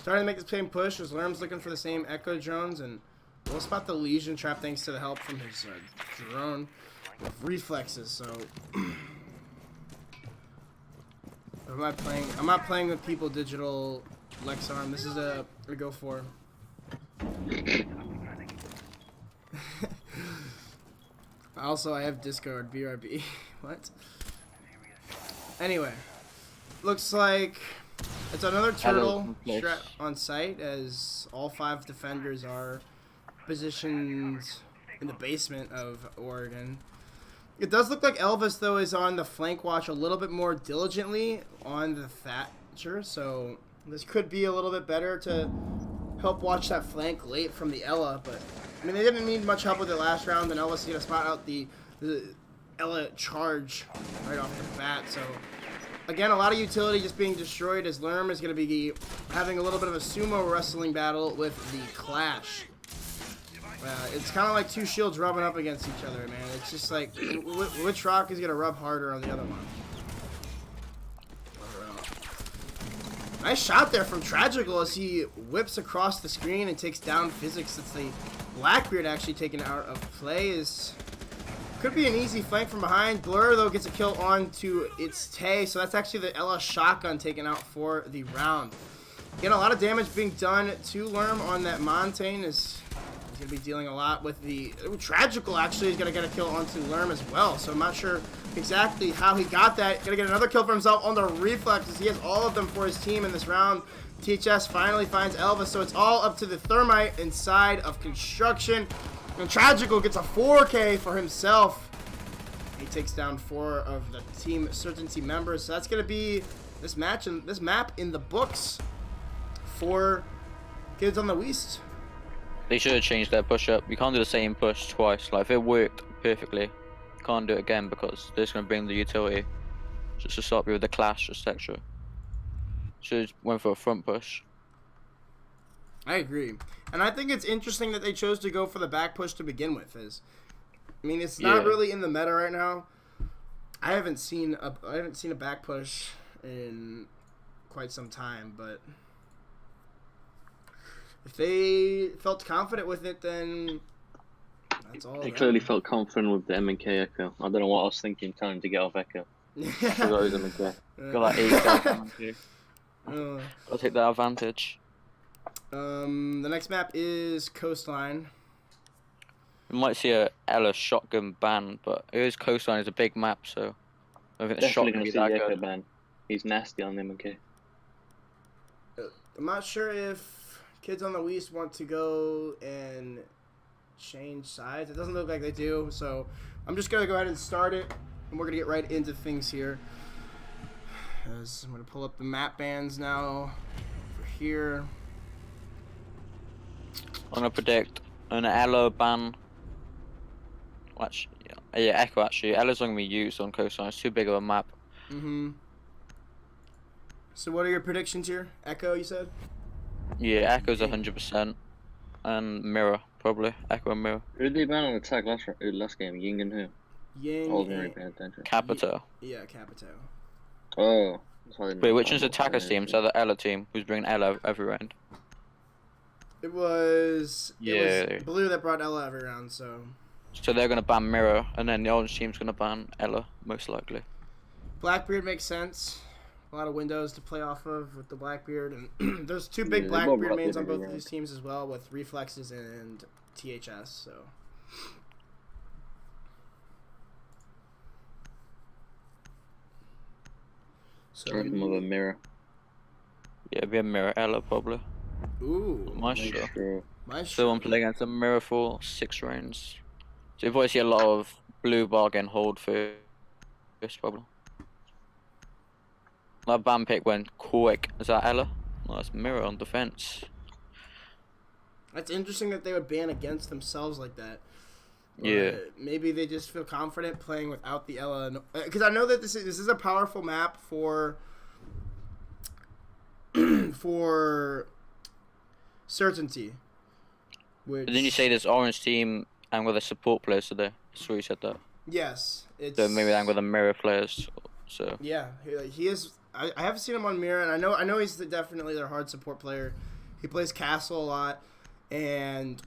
Starting to make the same push as Lerm's looking for the same Echo drones, and we'll spot the Legion trap thanks to the help from his drone with reflexes. So I'm not playing with people digital Lexarm. This is a Go4. Also, I have Discord, BRB. What? Anyway, looks like it's another turtle strat on site as all 5 defenders are positioned in the basement of Oregon. It does look like Elvis, though, is on the flank watch a little bit more diligently on the Thatcher, so this could be a little bit better to help watch that flank late from the Ella, but I mean, they didn't need much help with it last round, and Elvis is going to spot out the Ella charge right off the bat, so again, a lot of utility just being destroyed as Lerm is going to be having a little bit of a sumo wrestling battle with the Clash. It's kind of like 2 shields rubbing up against each other, man. It's just like, which rock is going to rub harder on the other one? Nice shot there from Tragical as he whips across the screen and takes down Physics. It's the Blackbeard actually taken out of play. Could be an easy flank from behind. Blur, though, gets a kill onto its Tay, so that's actually the Ella shotgun taken out for the round. Again, a lot of damage being done to Lerm on that Montaigne. He's going to be dealing a lot with the... Tragical, actually, is going to get a kill onto Lerm as well, so I'm not sure exactly how he got that. Going to get another kill for himself on the reflexes. He has all of them for his team in this round. THS finally finds Elvis, so it's all up to the Thermite inside of Construction. And Tragical gets a 4K for himself. He takes down 4 of the Team Certainty members. So that's going to be this match and this map in the books for Kids on the Weast. They should have changed their push up. You can't do the same push twice. Like, if it worked perfectly, you can't do it again because they're just going to bring the utility just to stop you with the Clash, etc. Should have went for a front push. I agree. And I think it's interesting that they chose to go for the back push to begin with. I mean, it's not really in the meta right now. I haven't seen a back push in quite some time, but if they felt confident with it, then that's all. They clearly felt confident with the M&K Echo. I don't know what I was thinking, time to get off Echo. I forgot it was M&K. Got that 8 I'll take that advantage. The next map is Coastline. We might see a Ella shotgun ban, but it is Coastline is a big map, so I think the Definitely shotgun going to is see the that Echo good. ban. He's nasty on M&K. I'm not sure if Kids on the Weast want to go and change sides. It doesn't look like they do, so I'm just going to go ahead and start it, and we're going to get right into things here. As I'm going to pull up the map bans now for here. I'm gonna predict an Ella ban. Actually, yeah, Echo actually. Ella's not gonna be used on Coastline. It's too big of a map. So what are your predictions here? Echo, you said? Yeah, Echo's 100%, and Mirror probably. Echo and Mirror. Who did they ban on attack last game? Ying and who? Ying I wasn't really and... paying attention. Capito. Yeah, Capito. Oh. Wait, which one's the Attackers team? So the Ella team, who's bringing Ella every round? It was Yeah. Blue that brought Ella every round, so... So they're gonna ban Mirror, and then the orange team's gonna ban Ella, most likely. Blackbeard makes sense. A lot of windows to play off of with the Blackbeard, and there's 2 big Blackbeard mains on both of these teams as well, with Reflexes and THS, so... So more of a Mirror. Yeah, it'd be a Mirror Ella probably. Ooh. Maestro. Maestro. So I'm playing against a Mirror for 6 rounds. So you've always see a lot of blue bargain hold first probably. That ban pick went quick. Is that Ella? No, that's Mirror on defense. That's interesting that they would ban against themselves like that. Yeah. Maybe they just feel confident playing without the Ella. Because I know that this is a powerful map for for Certainty. Which... But then you say this orange team and with the support players today. That's what you said that. Yes. It's... So maybe I'm with the Mirror players. So yeah, he is I have seen him on Mira, and I know he's definitely their hard support player. He plays Castle a lot, and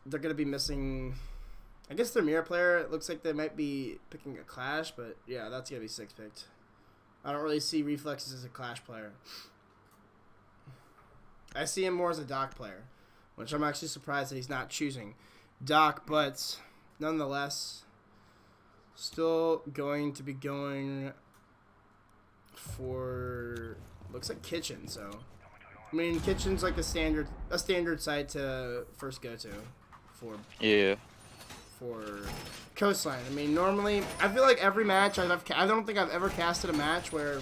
they're gonna be missing. I guess their Mira player. It looks like they might be picking a Clash, but yeah, that's gonna be 6 picked. I don't really see Reflexes as a Clash player. I see him more as a Doc player, which I'm actually surprised that he's not choosing Doc, but nonetheless, still going to be going for, looks like Kitchen. So I mean, Kitchen's like a standard site to first go to for Coastline. I mean, normally I feel like every match I don't think I've ever casted a match where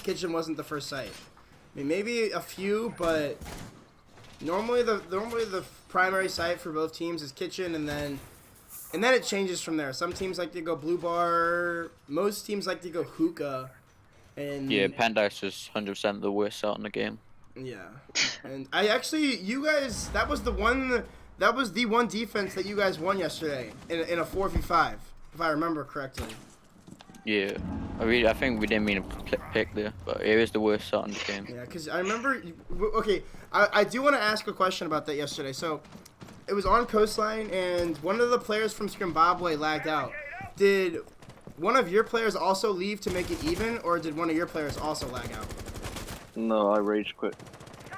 Kitchen wasn't the first site. I mean, maybe a few, but normally the primary site for both teams is Kitchen, and then it changes from there. Some teams like to go Blue Bar. Most teams like to go Hookah. And yeah, Pandice is 100% the worst out in the game. Yeah, and I actually, you guys, that was the one defense that you guys won yesterday in a 4v5, if I remember correctly. Yeah, I think we didn't mean to pick there, but it is the worst start in the game. Yeah, because I remember. Okay, I do want to ask a question about that yesterday. So, it was on Coastline, and one of the players from Zimbabwe lagged out. Did one of your players also leave to make it even, or did one of your players also lag out? No, I rage quit.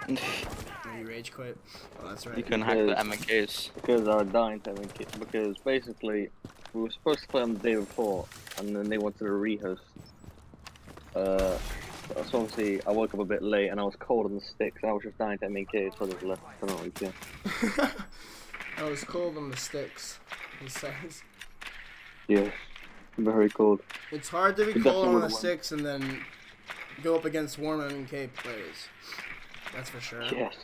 You rage quit? Oh, that's right. You couldn't hack the MKs. Because I was dying to MK. Because basically, we were supposed to play on the day before, and then they wanted to rehost. So obviously, I woke up a bit late, and I was cold on the sticks. I was just dying to MK, so I just left. I don't really care. I was cold on the sticks, he says. Yeah, very cold. It's hard to be cold on the sticks and then go up against warm MK players. That's for sure. Yes.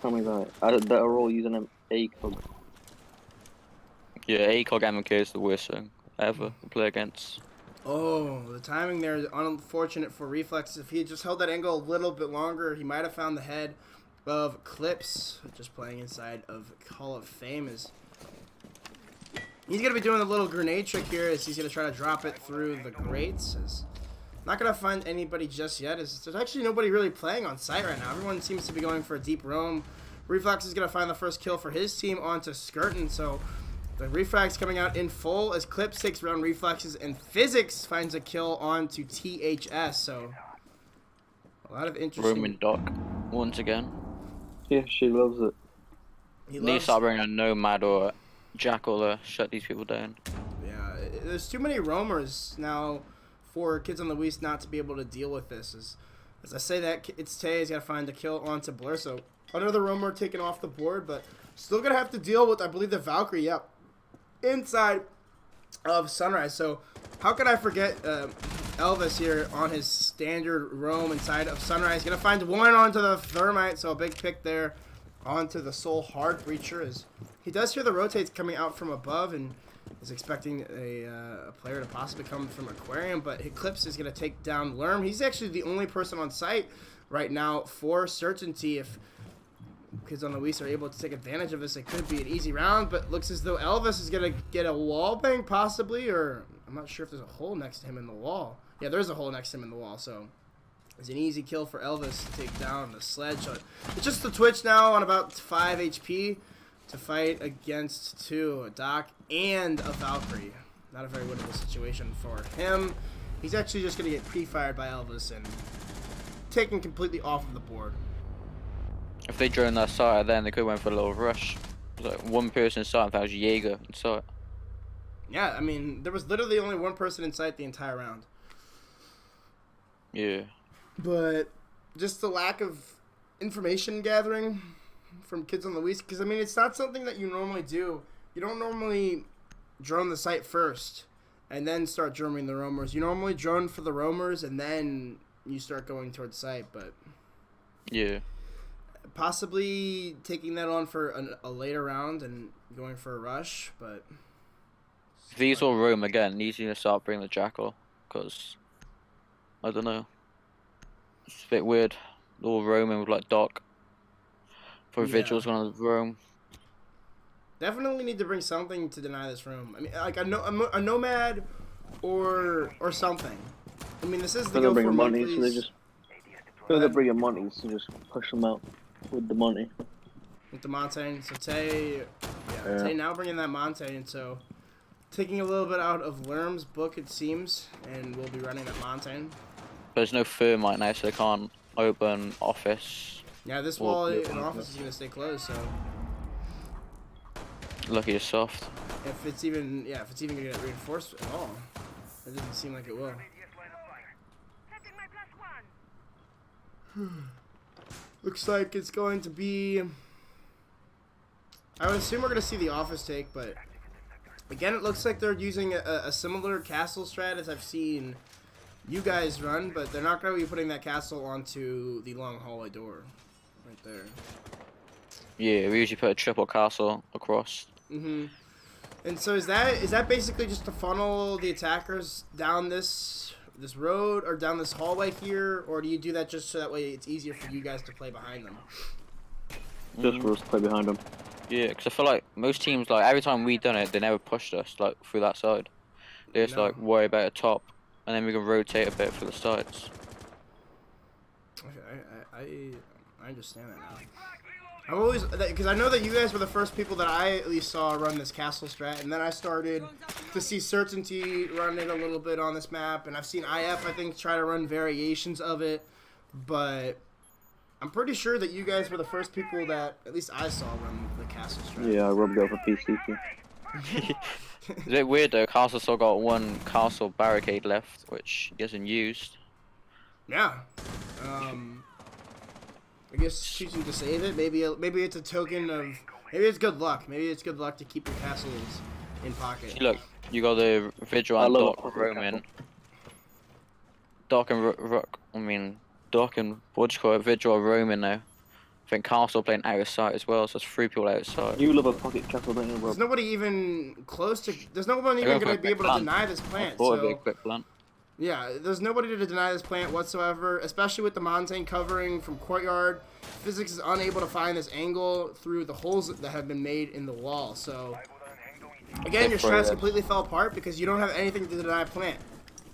Tell me that. That are all using an ACOG. Yeah, ACOG MK is the worst thing ever to play against. Oh, the timing there is unfortunate for Reflex. If he had just held that angle a little bit longer, he might have found the head of Clips, just playing inside of Hall of Fame. He's going to be doing a little grenade trick here as he's going to try to drop it through the grates. Not going to find anybody just yet. There's actually nobody really playing on site right now. Everyone seems to be going for a deep roam. Reflex is going to find the first kill for his team onto Skirtin, so the Reflex coming out in full as Clips takes round Reflexes, and Physics finds a kill onto THS, so a lot of interesting... Roaming Doc, once again. Yeah, she loves it. He needs to start bringing a Nomad or a Jackal to shut these people down. Yeah, there's too many roamers now for kids on the Weast not to be able to deal with this. As I say that, it's Tay's got to find a kill onto Blur, so another roamer taken off the board, but still going to have to deal with, I believe, the Valkyrie, yep, inside of Sunrise. So how could I forget Elvis here on his standard roam inside of Sunrise. Going to find one onto the Thermite, so a big pick there onto the Soul Hard Breacher. As he does hear the rotates coming out from above and is expecting a player to possibly come from Aquarium, but Eclipse is going to take down Lerm. He's actually the only person on site right now for certainty. If kids on the Weast are able to take advantage of this, it could be an easy round, but looks as though Elvis is going to get a wall bang possibly, or I'm not sure if there's a hole next to him in the wall. Yeah, there's a hole next to him in the wall, so it's an easy kill for Elvis to take down the Sledge. So it's just the Twitch now on about 5 HP to fight against a Doc and a Valkyrie. Not a very winnable situation for him. He's actually just going to get pre-fired by Elvis and taken completely off of the board. If they drone that side, then they could have went for a little rush. It was like one person inside, that was Jaeger inside. Yeah, I mean, there was literally only one person in sight the entire round. Yeah. But just the lack of information gathering from kids on the Weast, because I mean, it's not something that you normally do. You don't normally drone the site first and then start droning the roamers. You normally drone for the roamers and then you start going towards site, but yeah, possibly taking that on for a later round and going for a rush. But if these all roam again, needs to start bringing the Jackal, because I don't know, it's a bit weird. All roaming with like Doc. For Vigil's gonna roam. Definitely need to bring something to deny this room. I mean, like a Nomad or something. I mean, this is the Because they're Go4 bringing money, so monthlies. they just. Because they're bringing money, so just push them out with the money. With the Montaigne, so Tay, Yeah. Tay now bringing that Montaigne, so taking a little bit out of Lerm's book, it seems, and we'll be running that Montaigne. There's no thermite now, so they can't open office. Yeah, this Well, wall in yeah, office is gonna stay closed, so Lucky you're soft. if it's even gonna get reinforced at all, it doesn't seem like it will. Looks like it's going to be. I would assume we're gonna see the office take, but again, it looks like they're using a similar castle strat as I've seen you guys run, but they're not gonna be putting that castle onto the long hallway door, right there. Yeah, we usually put a triple castle across. And so is that basically just to funnel the attackers down this road or down this hallway here, or do you do that just so that way it's easier for you guys to play behind them? Just for us to play behind them. Yeah, because I feel like most teams, like every time we done it, they never pushed us like through that side. They just like worry about the top, and then we can rotate a bit through the sides. Okay, I understand that now. I'm always, because I know that you guys were the first people that I at least saw run this castle strat, and then I started to see Certainty run it a little bit on this map, and I've seen IF, I think, try to run variations of it, but I'm pretty sure that you guys were the first people that at least I saw run the castle strat. Yeah, Rob go for PC too. It's a bit weird though, Castle still got one castle barricade left, which he hasn't used. Yeah. I guess choosing to save it, maybe it's a token of, maybe it's good luck. Maybe it's good luck to keep your castles in pocket. See, look, you got the Vigil and Doc Roman. Doc and Doc and what do you call it? Vigil and Roman now. I think Castle playing out of sight as well, so it's 3 people out of sight. You love a pocket castle, don't you, Rob? There's nobody even close to, there's no one even going to be able to deny this plant. It'd be a So, quick plant. yeah, there's nobody to deny this plant whatsoever, especially with the Montaigne covering from courtyard. Physics is unable to find this angle through the holes that have been made in the wall. So, again, your strats completely fell apart because you don't have anything to deny plant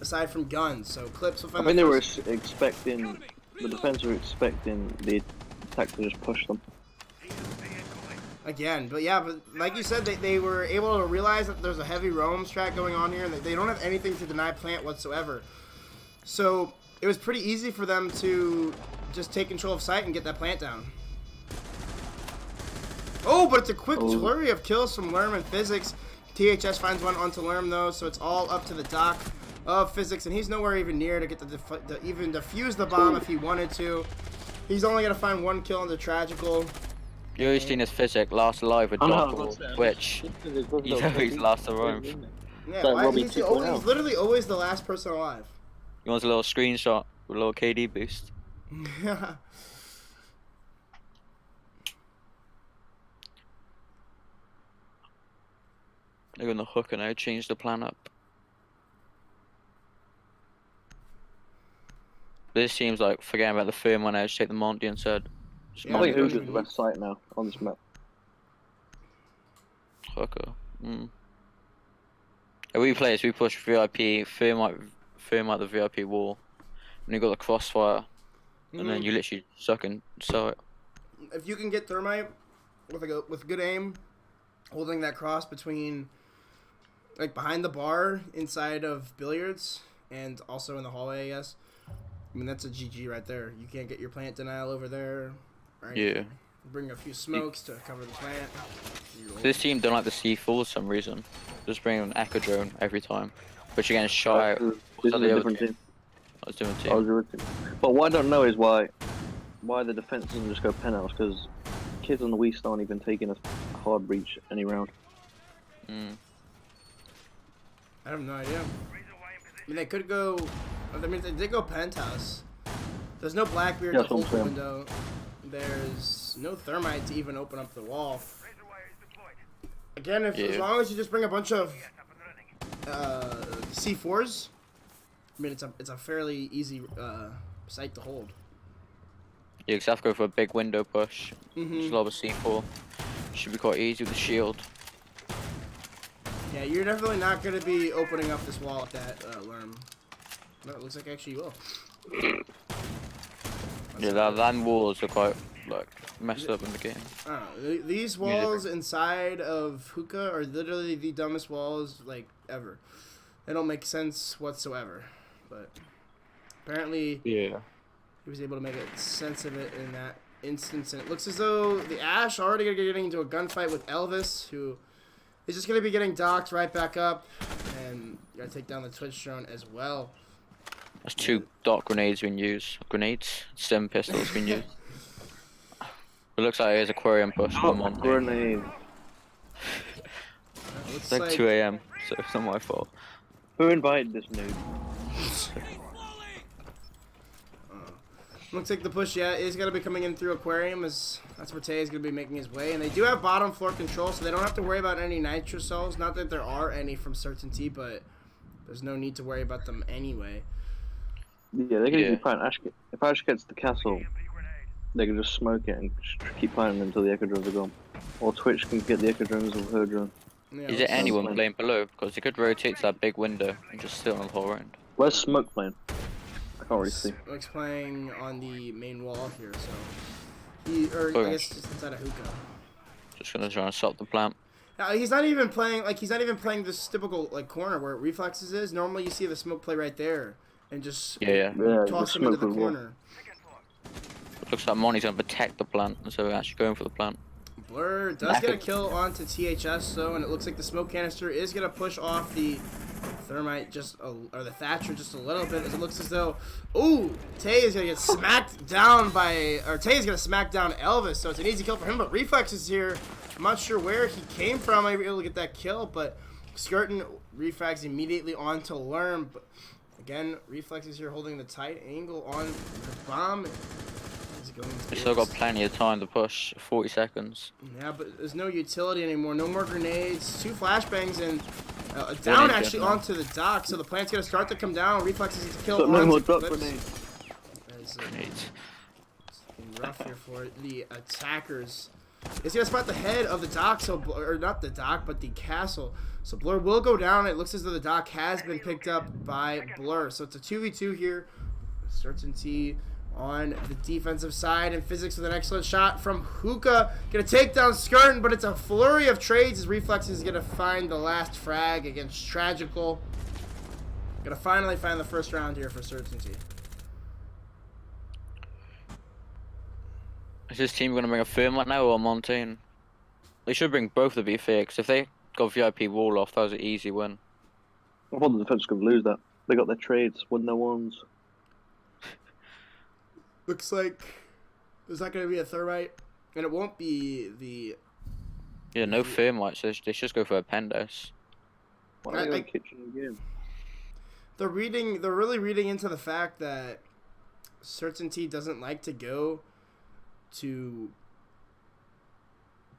aside from guns. So, Clips will I find think they were expecting, the defense were expecting the attack to just push them. Again, but yeah, but like you said, they were able to realize that there's a heavy roam strat going on here, and that they don't have anything to deny plant whatsoever. So it was pretty easy for them to just take control of site and get that plant down. Oh, but it's a quick flurry of kills from Lerm and Physics. THS finds one onto Lerm though, so it's all up to the doc of Physics, and he's nowhere even near to get to even defuse the bomb if he wanted to. He's only gonna find one kill on the Tragical. You always seen his Physic last alive with Doc, which he's always last alive. Yeah, why, he's literally always the last person alive. He wants a little screenshot with a little KD boost. Yeah. They're on the hooker now, change the plan up. This seems like forgetting about the firm one now, just take the Monty instead. Yeah, I think who's the best site now on this map? Hooker. If we play this, we push VIP, firm out the VIP wall, and you got the crossfire, and then you literally suck and sew it. If you can get Thermite with good aim, holding that cross between, like behind the bar inside of billiards, and also in the hallway, I guess. I mean, that's a GG right there. You can't get your plant denial over there. Right? Yeah. Bring a few smokes to cover the plant. This team don't like the C4 for some reason. Just bring an Echo Drone every time. But you're getting shot out. This is a different team. I was doing team. But what I don't know is why the defense doesn't just go penthouse, because kids on the Weast aren't even taking a hard breach any round. I have no idea. I mean, they could go. I mean, they did go penthouse. There's no Blackbeard to hold the window. There's no Thermite to even open up the wall. Again, as long as you just bring a bunch of C4s, I mean, it's a fairly easy site to hold. You just have to go for a big window push. Just lob a C4. Should be quite easy with the shield. Yeah, you're definitely not going to be opening up this wall with that Lerm. No, it looks like actually you will. Yeah, that land walls are quite like messed up in the game. I don't know. These walls inside of Hookah are literally the dumbest walls like ever. They don't make sense whatsoever. But apparently, Yeah. he was able to make sense of it in that instance, and it looks as though the Ash already gonna get getting into a gunfight with Elvis, who is just gonna be getting docked right back up, and gotta take down the Twitch drone as well. That's 2 dot grenades being used. Grenades, stem pistols being used. It looks like there's aquarium push on one. Grenade. It's like 2 AM, so it's not my fault. Who invited this noob? Looks like the push, yeah, is going to be coming in through Aquarium, as that's where Tay is going to be making his way. And they do have bottom floor control, so they don't have to worry about any nitro cells. Not that there are any from Certainty, but there's no need to worry about them anyway. Yeah, they can easily plant Ash. If Ash gets the castle, they can just smoke it and keep planting until the Echo drones are gone. Or Twitch can get the Echo drones or her drone. Yeah, Is there anyone playing below? Because they could rotate to that big window and just sit on the whole round. Where's Smoke playing? I can't really see. Smoke's playing on the main wall here, so he, or I guess just inside of Hookah. Just gonna try and stop the plant. He's not even playing this typical like corner where Reflexes is. Normally you see the Smoke play right there and just toss him into the corner. It looks like Monty's gonna protect the plant, so we're actually going for the plant. Blur does get a kill onto THS though, and it looks like the smoke canister is gonna push off the Thermite or the Thatcher just a little bit, as it looks as though, ooh, Tay is gonna get smacked down Tay is gonna smack down Elvis, so it's an easy kill for him. But Reflex is here. I'm not sure where he came from. I was able to get that kill, but Skirtin refrags immediately onto Lerm. But again, Reflex is here holding the tight angle on the bomb. We still got plenty of time to push, 40 seconds. Yeah, but there's no utility anymore. No more grenades. 2 flashbangs and down actually onto the dock. So the plant's gonna start to come down. Reflexes to kill. No more drop grenades. Grenades. Rough here for the attackers. It's gonna spot the head of the dock, or not the dock, but the castle. So Blur will go down. It looks as though the dock has been picked up by Blur. So it's a 2v2 here. Certainty on the defensive side, and Physics with an excellent shot from Hookah. Gonna take down Skirtin, but it's a flurry of trades as Reflexes is gonna find the last frag against Tragical. Gonna finally find the first round here for Certainty. Is this team gonna bring a Thermite now or a Montaigne? They should bring both of the V6. If they got VIP wall off, that was an easy win. I thought the defense could lose that. They got their trades, won their ones. Looks like there's not going to be a Thermite, and it won't be the... Yeah, no Thermite, so they should just go for a Pendos. Why are they kitchen again? They're really reading into the fact that Certainty doesn't like to go to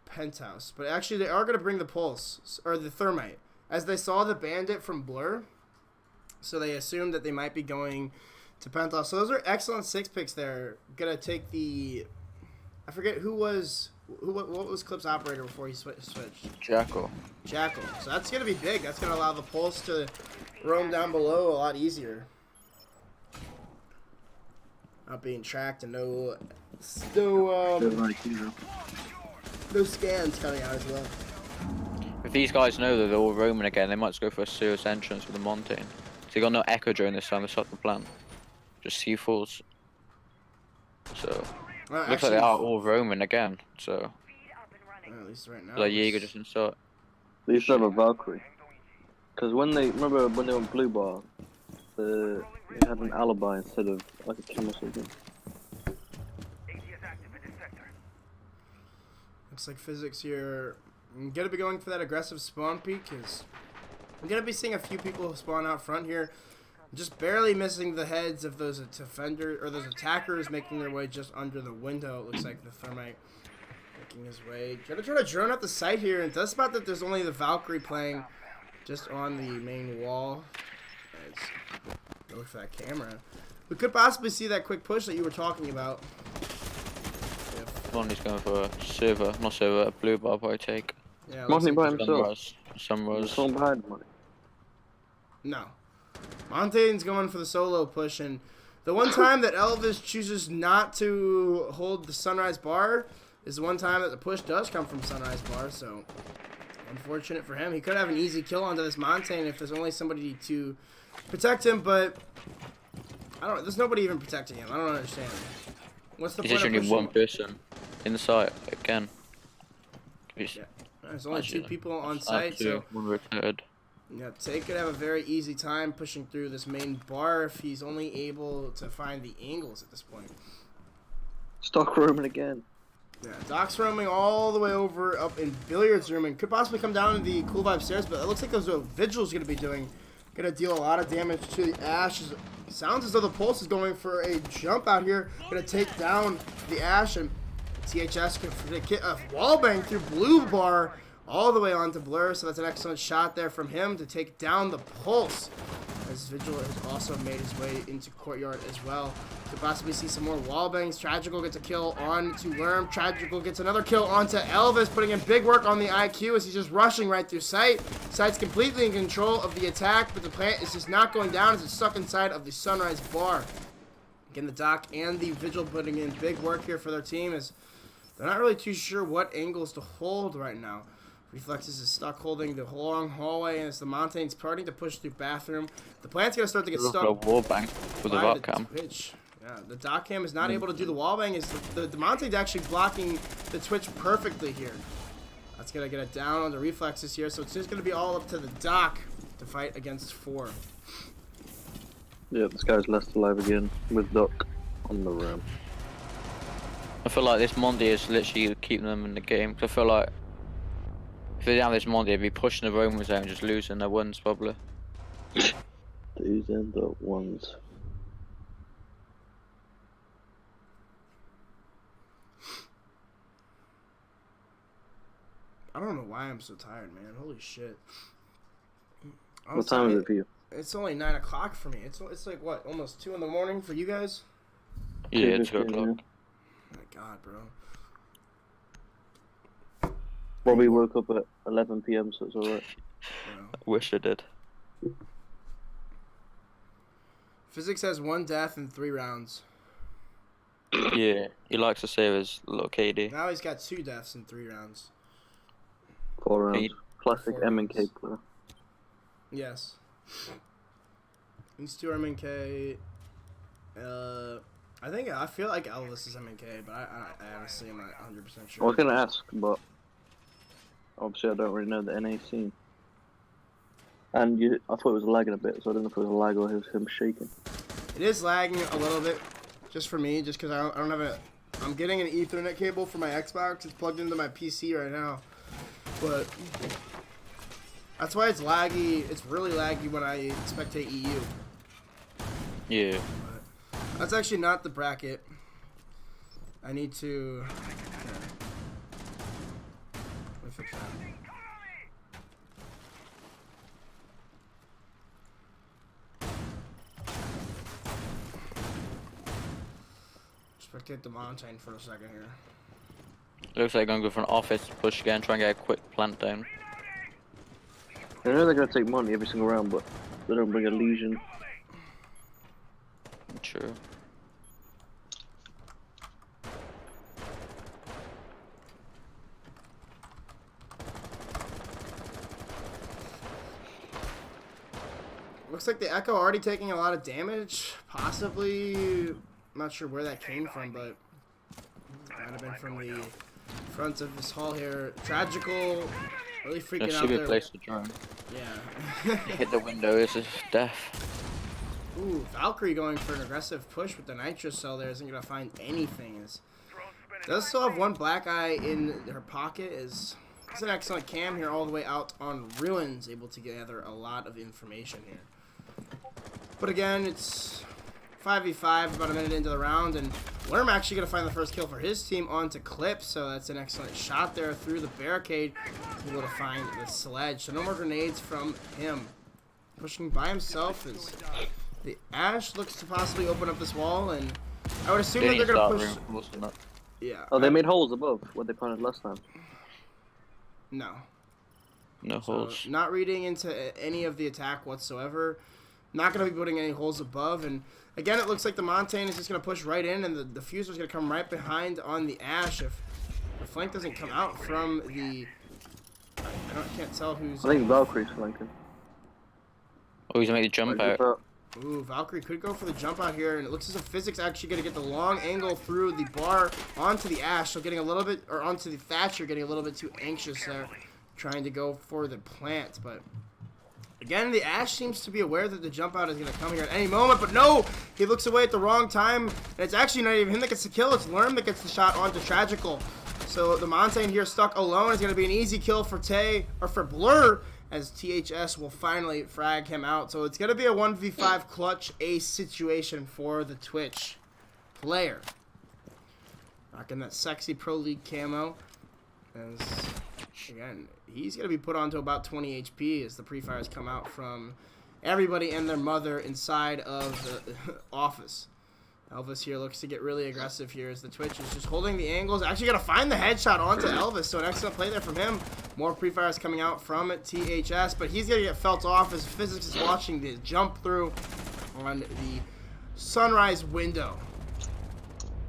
Penthouse. But actually, they are going to bring the Pulse, or the Thermite, as they saw the Bandit from Blur, so they assumed that they might be going to Penthouse. So those are excellent 6 picks there. Gonna take the, I forget what was Clip's operator before he switched? Jackal. So that's gonna be big. That's gonna allow the Pulse to roam down below a lot easier. Not being tracked and no scans coming out as well. If these guys know that they're all roaming again, they might just go for a serious entrance with the Montaigne. So they got no Echo drone this time, they stopped the plan. Just C4s. So looks like they are all roaming again. So at least right now. like Jaeger just insert. They used to have a Valkyrie. Because remember when they went Blue Bar, they had an alibi instead of like a Kim or something. Looks like Physics here. I'm gonna be going for that aggressive spawn peek because I'm gonna be seeing a few people spawn out front here. Just barely missing the heads of those defenders or those attackers making their way just under the window. It looks like the Thermite making his way. Gonna try to drone out the site here, and it does spot that there's only the Valkyrie playing just on the main wall. Look for that camera. We could possibly see that quick push that you were talking about. Monty's going for a server, not server, a Blue Bar by take. Yeah, Monty by himself. Sunrise. Someone behind Monty. No. Montaigne's going for the solo push, and the one time that Elvis chooses not to hold the Sunrise Bar is the one time that the push does come from Sunrise Bar, so unfortunate for him. He could have an easy kill onto this Montaigne if there's only somebody to protect him, but I don't. There's nobody even protecting him. I don't understand. What's the point There's of only pushing? one person in the site again. Yeah. There's only two people on That's site, so one returned. yeah, Tay could have a very easy time pushing through this main bar if he's only able to find the angles at this point. Stock roaming again. Yeah, Doc's roaming all the way over up in Billiards room and could possibly come down to the Cool Vibe stairs, but it looks like those Vigil's going to be doing. Going to deal a lot of damage to the Ash. It sounds as though the Pulse is going for a jump out here. Going to take down the Ash, and THS can get a wallbang through Blue Bar all the way onto Blur, so that's an excellent shot there from him to take down the Pulse. As Vigil has also made his way into Courtyard as well. Could possibly see some more wallbangs. Tragical gets a kill on to Worm. Tragical gets another kill onto Elvis, putting in big work on the IQ as he's just rushing right through Sight. Sight's completely in control of the attack, but the plant is just not going down as it's stuck inside of the Sunrise Bar. Again, the Doc and the Vigil putting in big work here for their team as they're not really too sure what angles to hold right now. Reflexes is stuck holding the long hallway, and as the Montaigne's starting to push through bathroom, the plant's going to start to get stuck. A wall bang with the by rock cam. Twitch. Yeah, the dock cam is not able to do the wall bang. Is the Montaine's actually blocking the Twitch perfectly here. That's going to get it down on the reflexes here, so it's just going to be all up to the Doc to fight against 4. Yeah, this guy's left alive again with Doc on the rim. I feel like this Monday is literally keeping them in the game. 'Cause I feel like if they didn't have this Monday, they'd be pushing the Roman zone, just losing their wins probably. Losing the ones. I don't know why I'm so tired, man. Holy shit. What time is it for you? It's only 9 o'clock for me. It's like, what, almost 2 in the morning for you guys? Yeah, 2 2:15, o'clock. Oh my god, bro. Robbie woke up at 11 PM, so it's alright. Bro. Wish I did. Physics has 1 death in 3 rounds. Yeah, he likes to save his little KD. Now he's got 2 deaths in 3 rounds. 4 rounds. Eight. Classic 4 M&K rounds. player. Yes. These 2 are MNK. I feel like Elvis is MNK, but I honestly am not 100% sure. I was gonna ask, but obviously I don't really know the NA scene. And I thought it was lagging a bit, so I don't know if it was a lag or it was him shaking. It is lagging a little bit, just for me, just because I don't have a. I'm getting an Ethernet cable for my Xbox. It's plugged into my PC right now, but that's why it's laggy. It's really laggy when I spectate EU. Yeah. But that's actually not the bracket. I need to. Let me fix that. Spectate the Montaigne for a second here. Looks like they're going to go for an office push again, try and get a quick plant down. I know they're gonna take money every single round, but they don't bring a Legion. True. Looks like the Echo already taking a lot of damage. Possibly, I'm not sure where that came from, but might have been from the front of this hall here. Tragical, really freaking That out should be a there. place to drone. Yeah. Hit the window, this is death. Ooh, Valkyrie going for an aggressive push with the Nitro Cell there isn't going to find anything. Does still have 1 black eye in her pocket. It's an excellent cam here all the way out on Ruins, able to gather a lot of information here. But again, it's 5v5, about a minute into the round, and Worm actually going to find the first kill for his team onto Clip, so that's an excellent shot there through the barricade. He's able to find the sledge, so no more grenades from him. Pushing by himself is the Ash looks to possibly open up this wall, and I would assume that they're going to push. Yeah. Oh, they made holes above where they planted last time. No. No So, holes. not reading into any of the attack whatsoever. Not going to be putting any holes above. And again, it looks like the Montaigne is just going to push right in, and the diffuser is going to come right behind on the Ash if the flank doesn't come out from the... I can't tell who's... I think Valkyrie's flanking. Oh, he's gonna make the jump out. Ooh, Valkyrie could go for the jump out here, and it looks as if Physics actually going to get the long angle through the bar onto the Ash, so getting a little bit, or onto the Thatcher, getting a little bit too anxious there, trying to go for the plant, but again, the Ash seems to be aware that the jump out is going to come here at any moment, but no, he looks away at the wrong time, and it's actually not even him that gets the kill, it's Lerm that gets the shot onto Tragical. So the Montaigne here stuck alone is going to be an easy kill for for Blur, as THS will finally frag him out. So it's going to be a 1v5 clutch ace situation for the Twitch player. Rocking that sexy Pro League camo. As, again, he's going to be put on to about 20 HP as the pre-fires come out from everybody and their mother inside of the office. Elvis here looks to get really aggressive here as the Twitch is just holding the angles. Actually got to find the headshot onto Elvis, so an excellent play there from him. More pre-fires coming out from THS, but he's going to get felt off as Physics is watching the jump through on the sunrise window.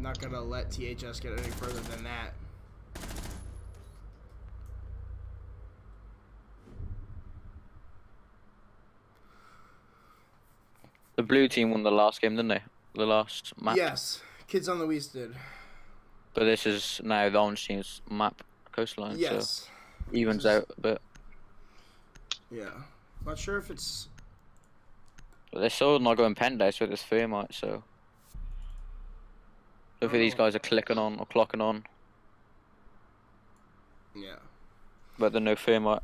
Not going to let THS get any further than that. The blue team won the last game, didn't they? The last map. Yes, Kids on the Weast did. But this is now the orange team's map coastline. Yes. So evens out a bit. Yeah. Not sure if it's... But they're still not going pen dice with this Thermite, so... Hopefully these guys are clicking on or clocking on. Yeah. But they're no Thermite.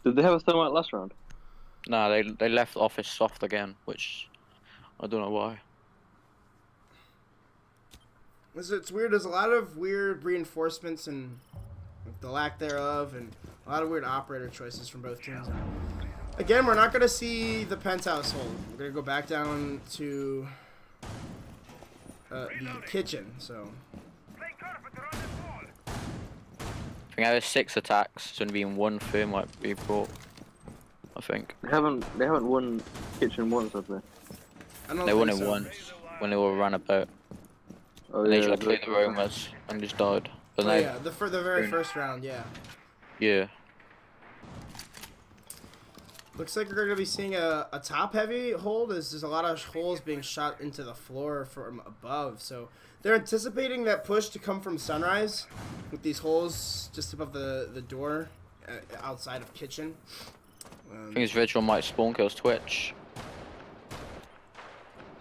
Did they have a Thermite last round? Nah, they left office soft again, which I don't know why. It's weird. There's a lot of weird reinforcements and the lack thereof, and a lot of weird operator choices from both teams. Again, we're not going to see the penthouse hold. We're going to go back down to the kitchen. So I think out of 6 attacks, it's going to be in 1 Thermite be brought. I think. They haven't won kitchen once, have they? I don't They won think it so. once when they were run about. Oh, And they yeah, tried to play the Romas and just died. But Oh, now, yeah, the very first round, yeah. yeah. Looks like we're going to be seeing a top-heavy hold, as there's a lot of holes being shot into the floor from above. So they're anticipating that push to come from Sunrise, with these holes just above the door outside of kitchen. I think his Vigil might spawn kills Twitch.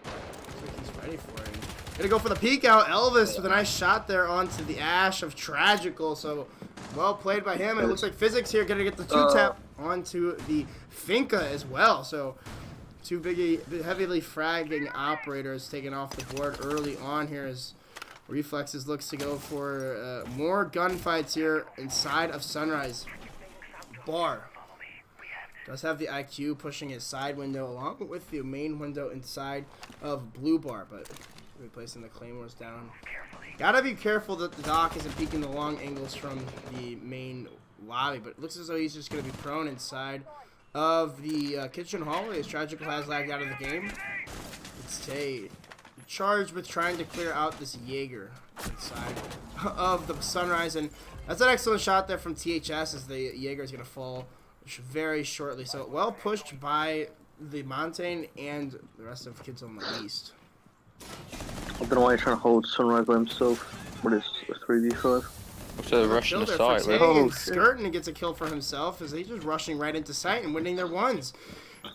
Looks like he's ready for it. Gonna go for the peek out. Elvis with a nice shot there onto the Ash of Tragical. So well played by him. And it looks like Physics here gonna get the 2-tap onto the Finca as well. So two heavily fragging operators taken off the board early on here as Reflexes looks to go for more gunfights here inside of Sunrise. Bar does have the IQ pushing his side window along with the main window inside of Blue Bar, but replacing the Claymores down. Gotta be careful that the Doc isn't peeking the long angles from the main lobby, but it looks as though he's just gonna be prone inside of the kitchen hallway as Tragical has lagged out of the game. It's Tay charged with trying to clear out this Jaeger inside of the Sunrise, and that's an excellent shot there from THS as the Jaeger is gonna fall very shortly. So well pushed by the Montaigne and the rest of Kids on the East. I don't know why he's trying to hold Sunrise by himself. What is a 3v5? So they're rushing the site, right? Oh, And shit. Skirtin gets a kill for himself as he's just rushing right into sight and winning their ones.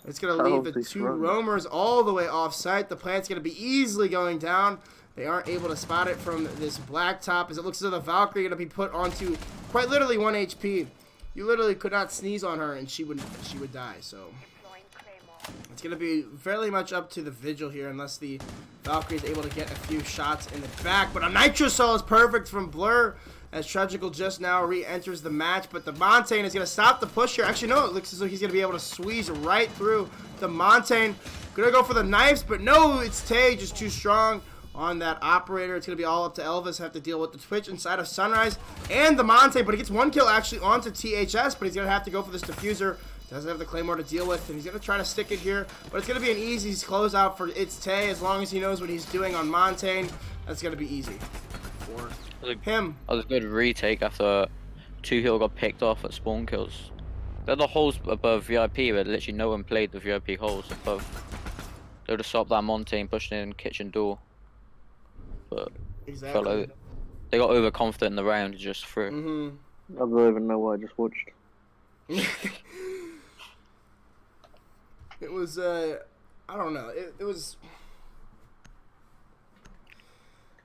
It's going to leave the Holy 2 smokes. roamers all the way off site. The plant's going to be easily going down. They aren't able to spot it from this blacktop as it looks as though the Valkyrie going to be put onto quite literally 1 HP. You literally could not sneeze on her and she would die. So it's going to be fairly much up to the Vigil here unless the Valkyrie is able to get a few shots in the back. But a Nitro Cell is perfect from Blur as Tragical just now re-enters the match. But the Montaigne is going to stop the push here. Actually, no, it looks as though he's going to be able to squeeze right through the Montaigne. Going to go for the knives, but no, it's Tay just too strong on that operator. It's going to be all up to Elvis. Have to deal with the Twitch inside of Sunrise and the Montaigne. But he gets 1 kill actually onto THS, but he's going to have to go for this diffuser Doesn't have the Claymore to deal with, and he's going to try to stick it here. But it's going to be an easy closeout for It's Tay. As long as he knows what he's doing on Montaigne, that's going to be easy for him. That was a good retake after 2 kills got picked off at spawn kills. They're the holes above VIP, but literally no one played the VIP holes above. They would have stopped that Montaigne pushing in kitchen door. But Exactly. felt like they got overconfident in the round and just threw. Mm-hmm. I don't even know what I just watched. It was, I don't know. It was.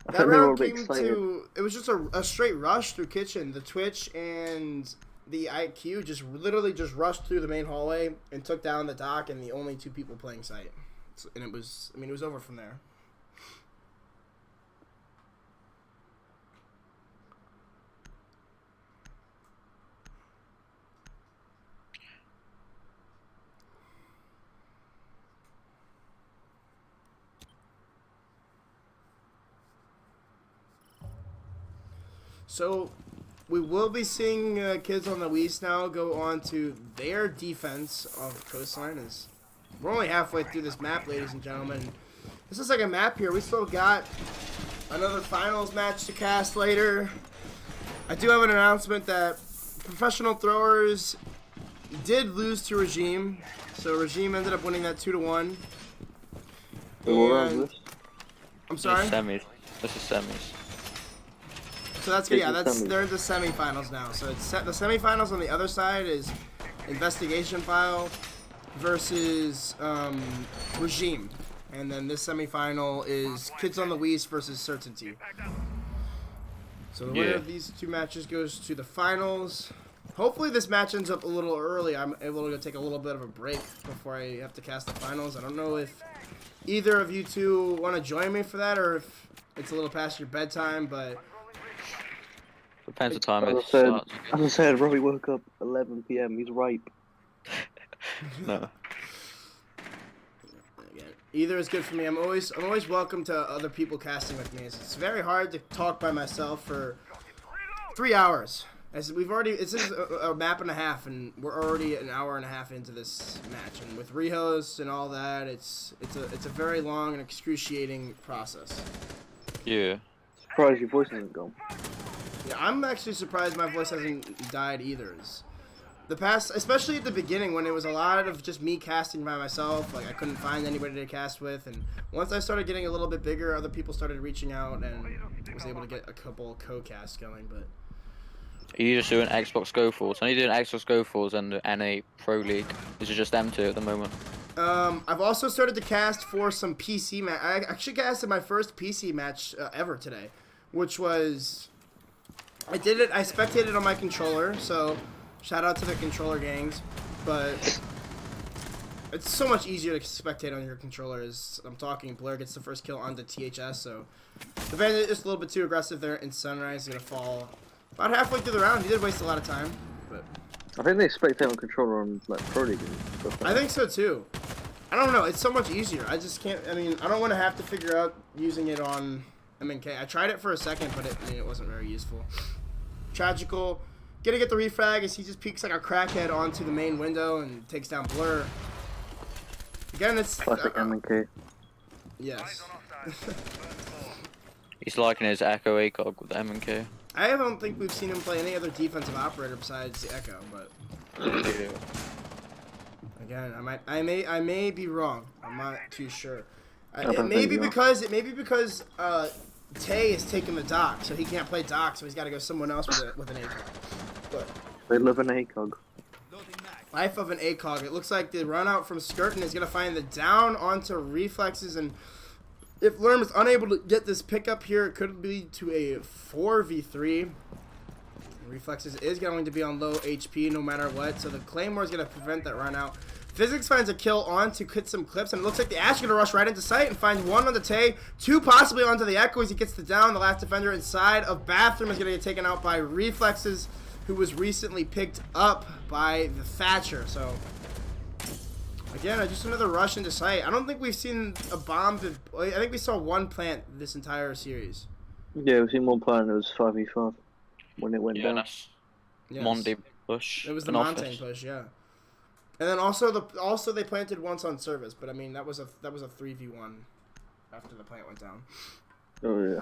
I That think they were all round a bit came excited. to. It was just a straight rush through kitchen. The Twitch and the IQ just literally just rushed through the main hallway and took down the dock and the only 2 people playing site. So, and it was, I mean, it was over from there. So, we will be seeing kids on the Weast now go on to their defense of Coastline. As we're only halfway through this map, ladies and gentlemen. This is like a map here. We still got another finals match to cast later. I do have an announcement that professional throwers did lose to Regime. So Regime ended up winning that 2-1. What round was this? I'm sorry? Semis. This is semis. So that's It's yeah. the That's semis. they're the semifinals now. So it's the semifinals on the other side is Investigation File versus Regime, and then this semifinal is Kids on the Weast versus Certainty. So the winner Yeah. of these 2 matches goes to the finals. Hopefully this match ends up a little early. I'm able to take a little bit of a break before I have to cast the finals. I don't know if either of you 2 want to join me for that, or if it's a little past your bedtime, but. Depends the time As it I said, starts. as I said, Robbie woke up 11 PM. He's ripe. No. Again, either is good for me. I'm always welcome to other people casting with me. It's very hard to talk by myself for 3 hours. As we've already, it's just a map and a half, and we're already an hour and a half into this match. And with rehosts and all that, it's a very long and excruciating process. Yeah. Surprised your voice hasn't gone. Yeah, I'm actually surprised my voice hasn't died either. The past, especially at the beginning when it was a lot of just me casting by myself, like I couldn't find anybody to cast with, and once I started getting a little bit bigger, other people started reaching out, and was able to get a couple co-casts going. But Are you just doing Xbox Go4s? Are you doing Xbox Go4s and the NA Pro League? Is it just them 2 at the moment? I've also started to cast for some PC match. I actually casted my first PC match ever today, which was I did it. I spectated on my controller, so shout out to the controller gangs. But it's so much easier to spectate on your controller. As I'm talking, Blur gets the first kill on the THS, so the bandit is a little bit too aggressive there, and Sunrise is gonna fall about halfway through the round. He did waste a lot of time, but I think they spectate on controller on like Pro League and stuff. I think so too. I don't know. It's so much easier. I just can't. I mean, I don't want to have to figure out using it on MNK. I tried it for a second, but it wasn't very useful. Tragical. Gonna get the refrag as he just peeks like a crackhead onto the main window and takes down Blur. Again, it's Classic MNK. yes. He's liking his Echo ACOG with the M&K. I don't think we've seen him play any other defensive operator besides the Echo, but Yeah. again, I may be wrong. I'm not too sure. don't It think may be you are. because Tay is taking the dock, so he can't play dock, so he's got to go someone else with an ACOG. But They live in ACOG. life of an ACOG. It looks like the run out from Skirtin is going to find the down onto Reflexes, and if Lerm is unable to get this pickup here, it could lead to a 4v3. Reflexes is going to be on low HP no matter what, so the Claymore is going to prevent that run out. Physics finds a kill on to hit some clips, and it looks like the Ash is going to rush right into sight and find 1 on the Tay, 2 possibly onto the Echo as he gets the down. The last defender inside of Bathroom is going to get taken out by Reflexes, who was recently picked up by the Thatcher. So, again, just another rush into sight. I don't think we've seen a bomb. I think we saw 1 plant this entire series. Yeah, we've seen one plan. It was 5v5 when it went Yeah, down. that's Yes. Monday push. It was the in Montaigne office. push, yeah. And then also they planted once on service, but I mean that was a 3v1 after the plant went down. Oh yeah.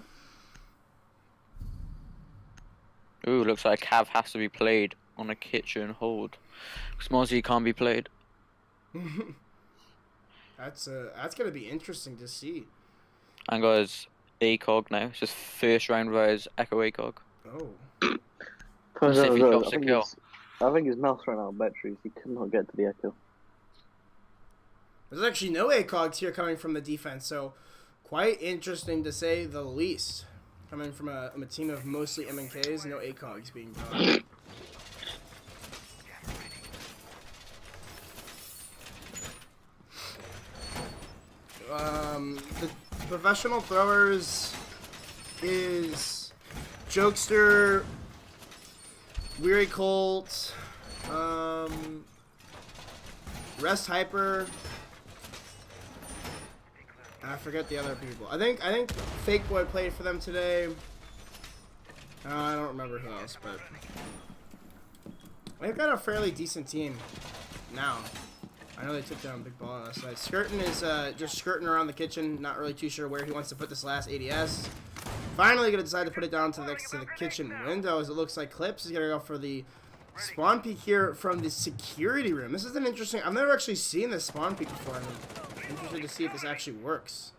Ooh, looks like Cav has to be played on a kitchen hold. Smozzy can't be played. That's gonna be interesting to see. And got his ACOG now. It's his first round by his Echo ACOG. Oh. Let's see if he drops a think kill. I think his mouse ran out of batteries. He could not get to the echo. There's actually no ACOGs here coming from the defense, so quite interesting to say the least. Coming from a team of mostly MNKs, no ACOGs being done. The professional throwers is Jokester, Weary Colt, Rest Hyper. I forget the other people. I think Fake Boy played for them today. I don't remember who else, but they've got a fairly decent team now. I know they took down Big Ball last night. Skirtin is just skirting around the kitchen, not really too sure where he wants to put this last ADS. Finally gonna decide to put it down to next to the kitchen window, as it looks like Clips is gonna go for the spawn peek here from the security room. This is an interesting. I've never actually seen this spawn peek before. I'm interested to see if this actually works.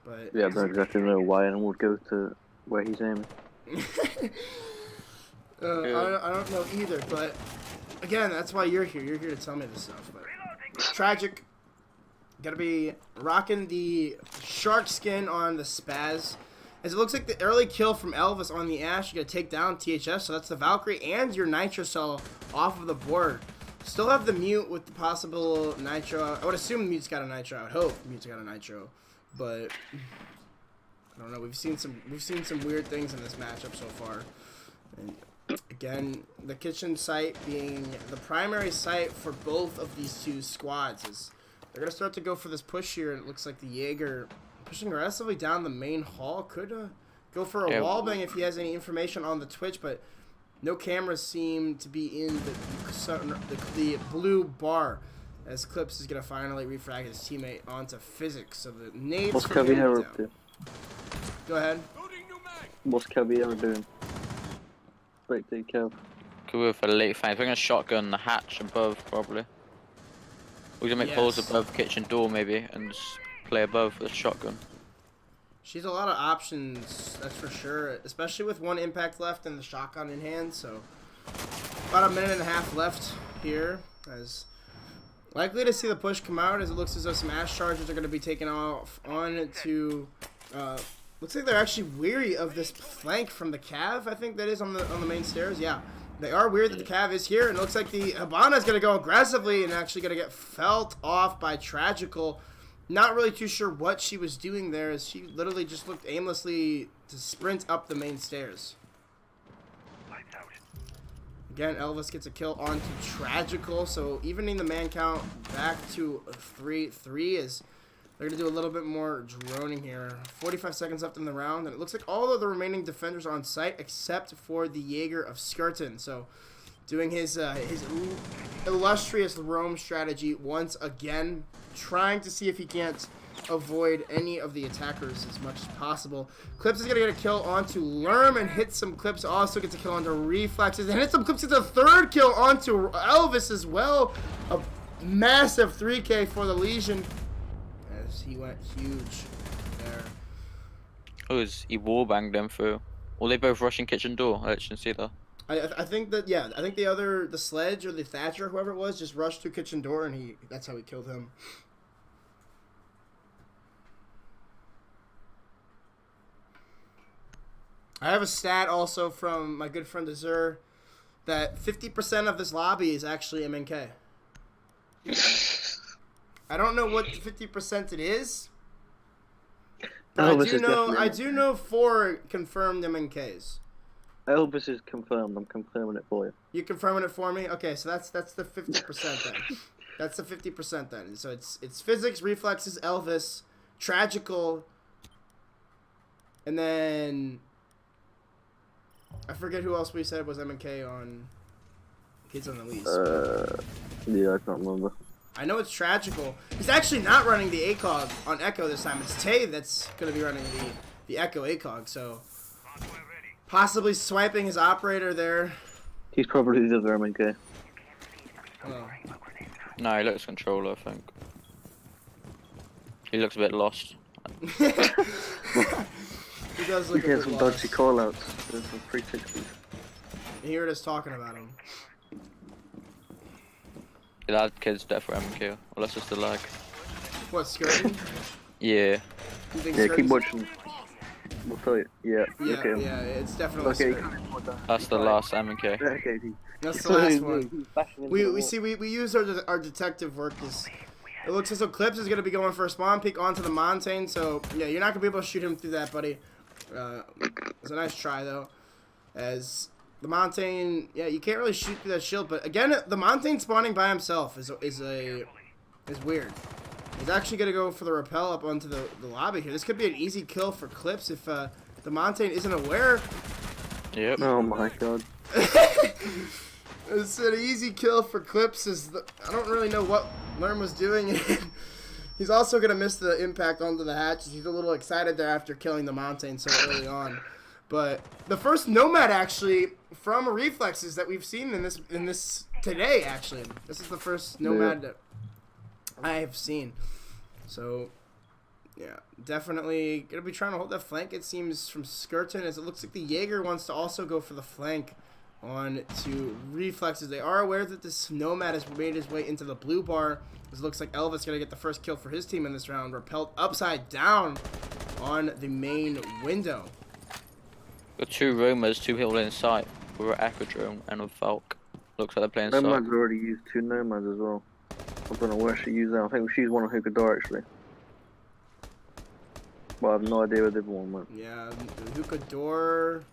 But Yeah, I don't exactly know why anyone would go to where he's aiming. I don't know either, but again, that's why you're here. You're here to tell me this stuff. But Tragic, gotta be rocking the shark skin on the Spaz. As it looks like the early kill from Elvis on the Ash, you're gonna take down THS, so that's the Valkyrie and your Nitro Cell off of the board. Still have the Mute with the possible Nitro. I would assume Mute's got a Nitro. I would hope Mute's got a Nitro, but I don't know. We've seen some weird things in this matchup so far. And again, the kitchen site being the primary site for both of these two squads, is they're gonna start to go for this push here. And it looks like the Jaeger pushing aggressively down the main hall. Could go for a wall bang if he has any information on the Twitch, but no cameras seem to be in the blue bar, as Clips is gonna finally refrag his teammate onto Physics. So the nades. What's Caballero up to? Go ahead. What's Caballero doing? Break the Cav. Could go for late fight. We're gonna shotgun the hatch above, probably. We're gonna make holes above kitchen door, maybe, and just play above with a shotgun. She's a lot of options, that's for sure, especially with one impact left and the shotgun in hand. So about a minute and a half left here, as likely to see the push come out, as it looks as though some Ash charges are going to be taken off on to looks like they're actually weary of this flank from the Cav. I think that is on the main stairs. Yeah, they are weary that the Cav is here, and it looks like the Habana is going to go aggressively and actually going to get felt off by Tragical. Not really too sure what she was doing there, as she literally just looked aimlessly to sprint up the main stairs. Again, Elvis gets a kill onto Tragical, so evening the man count back to 3-3, as they're going to do a little bit more droning here. 45 seconds left in the round, and it looks like all of the remaining defenders are on site except for the Jaeger of Skirtin. So doing his illustrious roam strategy once again, trying to see if he can't avoid any of the attackers as much as possible. Clips is going to get a kill onto Lerm and hit some Clips. Also gets a kill onto Reflexes and hit some Clips. Gets a third kill onto Elvis as well. A massive 3K for the Legion, as he went huge there. Oh, he wallbanged them through. Or they both rushing kitchen door. I didn't see that. I think that, yeah, I think the Sledge or the Thatcher, whoever it was, just rushed through kitchen door, and that's how he killed him. I have a stat also from my good friend Azur that 50% of this lobby is actually MNK. I don't know what 50% it is, but I do know 4 confirmed MNKs. Elvis is confirmed. I'm confirming it for you. You confirming it for me? Okay, so that's the 50% then. That's the 50% then. So it's Physics, Reflexes, Elvis, Tragical, and then I forget who else we said was MNK on Kid's on the Weast. Yeah, I can't remember. I know it's tragical. He's actually not running the ACOG on Echo this time. It's Tay that's going to be running the Echo ACOG, so possibly swiping his operator there. He's probably the other MK. Oh. No, he looks controller, I think. He looks a bit lost. He does He look a gets bit some lost. dodgy callouts. There's some 360s. You heard us talking about him. That kid's dead for MQ. Well, that's just the lag. What, skirting? Yeah. You think Yeah, keep skirting's- watching. We'll tell you. Yeah, Yeah, look at him. yeah, it's definitely Okay, skirting. That's the last MK. Okay, That's the last he's one. bashing into We the wall. see we use our detective work as it looks as though Clips is gonna be going for a spawn peek onto the mountain, so yeah, you're not gonna be able to shoot him through that, buddy. It's a nice try though. As the mountain, yeah, you can't really shoot through that shield, but again, the mountain spawning by himself is weird. He's actually gonna go for the rappel up onto the lobby here. This could be an easy kill for Clips if the mountain isn't aware. Yep. Oh my god. It's an easy kill for Clips. I don't really know what Lerm was doing. He's also going to miss the impact onto the hatches. He's a little excited there after killing the mountain so early on. But the first Nomad, actually, from Reflexes that we've seen in this today, actually. This is the first Nomad that I have seen. So, yeah, definitely going to be trying to hold that flank, it seems, from Skirton, as it looks like the Jaeger wants to also go for the flank on to Reflexes. They are aware that this Nomad has made his way into the blue bar. It looks like Elvis going to get the first kill for his team in this round. Repelled upside down on the main window. Got two roamers, two people in sight. With an Echo drone and a Valk. Looks like they're playing sight. Nomad's already used 2 Nomads as well. I don't know where she used that. I think she's one on Hookah actually. But I have no idea where the other one went. Yeah, Hookah Door.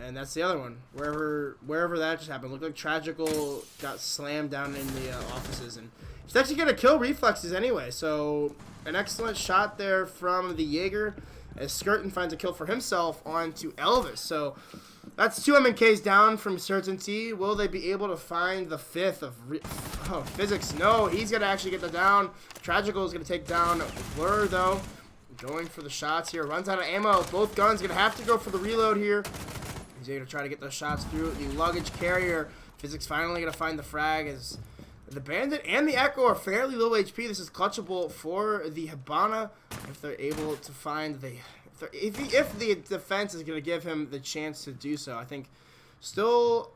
And that's the other one. Wherever that just happened. Looked like Tragical got slammed down in the offices. And he's actually going to kill Reflexes anyway. So, an excellent shot there from the Jaeger. As Skirton finds a kill for himself onto Elvis. So, that's 2 MNKs down from Certainty. Will they be able to find the 5th of Physics? No, he's going to actually get the down. Tragical is going to take down Blur, though. Going for the shots here. Runs out of ammo. Both guns going to have to go for the reload here. He's going to try to get those shots through the luggage carrier. Physics finally going to find the frag as the Bandit and the Echo are fairly low HP. This is clutchable for the Hibana if they're able to find the... If the defense is going to give him the chance to do so. I think still...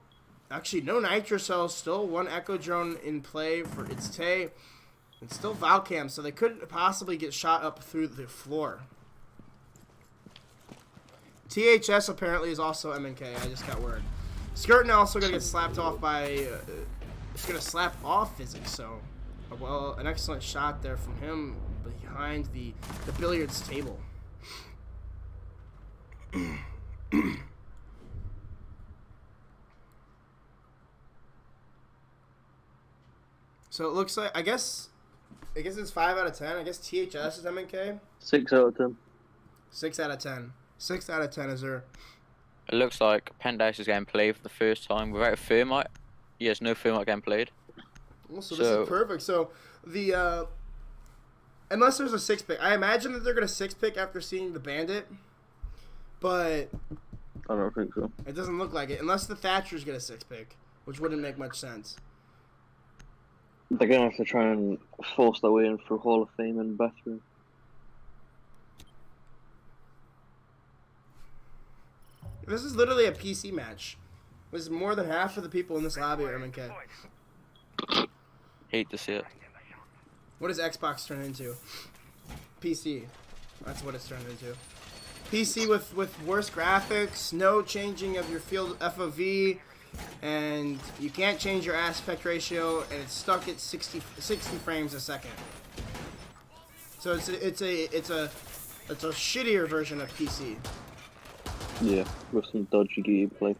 Actually, no Nitro cells. Still 1 Echo drone in play for its Tay. And still Valcam, so they could possibly get shot up through the floor. THS apparently is also MNK. I just got word. Skirton also going to get slapped off by... it's going to slap off Physics, so... Well, an excellent shot there from him behind the billiards table. So it looks like... I guess it's 5 out of 10. I guess THS is MNK. 6 out of 10. 6 out of 10. 6 out of 10 is there. It looks like Pendice is getting played for the first time without a Thermite. He has no Thermite getting played. Well, so this is perfect. So the unless there's a 6-pick, I imagine that they're gonna 6-pick after seeing the Bandit, but I don't think so. it doesn't look like it unless the Thatcher's get a 6-pick, which wouldn't make much sense. They're gonna have to try and force their way in for Hall of Fame and bathroom. This is literally a PC match. There's more than half of the people in this lobby are MNK. Hate to see it. What does Xbox turn into? PC. That's what it's turned into. PC with worse graphics, no changing of your field FOV, and you can't change your aspect ratio, and it's stuck at 60 frames a second. So it's a shittier version of PC. Yeah, with some dodgy gameplay.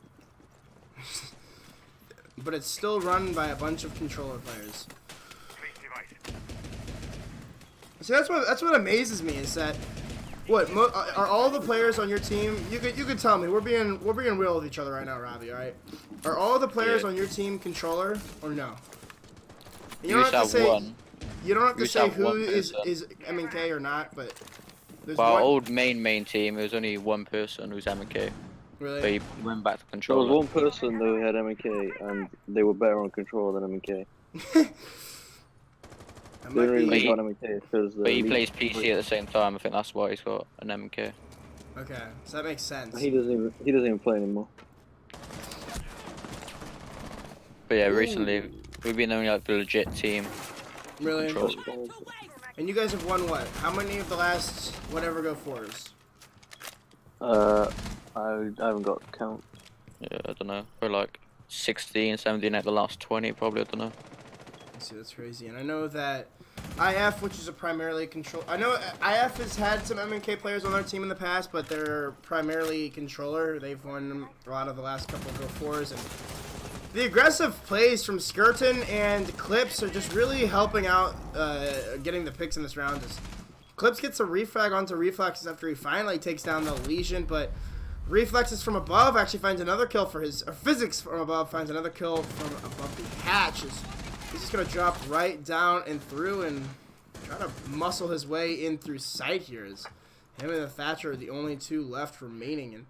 But it's still run by a bunch of controller players. So that's what amazes me is that are all the players on your team? You could tell me we're being real with each other right now, Robbie. All right. Are all the players Yeah. on your team controller or no? And You used to have one. You don't have to used to say have who one is person. M&K or not, but there's But our one. old main team, it was only one person who's M&K. Really? But he went back to There was controller. one person though who had M&K, and they were better on control than M&K. That The might only reason be. they got M&K is because But he plays PC at the same time. I think that's why he's got an M&K. Okay, so that makes sense. He doesn't even play anymore. But yeah, Ooh. recently we've been the only like the legit team. Really? Control. And you guys have won what? How many of the last whatever Go4s? I haven't got a count. Yeah, I don't know. We're like 16, 17 at the last 20 probably. I don't know. See, that's crazy. And I know that IF, which is a primarily control. I know IF has had some M&K players on their team in the past, but they're primarily controller. They've won a lot of the last couple of Go4s, and the aggressive plays from Skirton and Clips are just really helping out getting the picks in this round. As Clips gets a refrag onto Reflexes after he finally takes down the Legion, but Reflexes from above actually finds another kill for his... Or Physics from above finds another kill from above the hatch. He's just going to drop right down and through and try to muscle his way in through sight here. As him and the Thatcher are the only two left remaining. And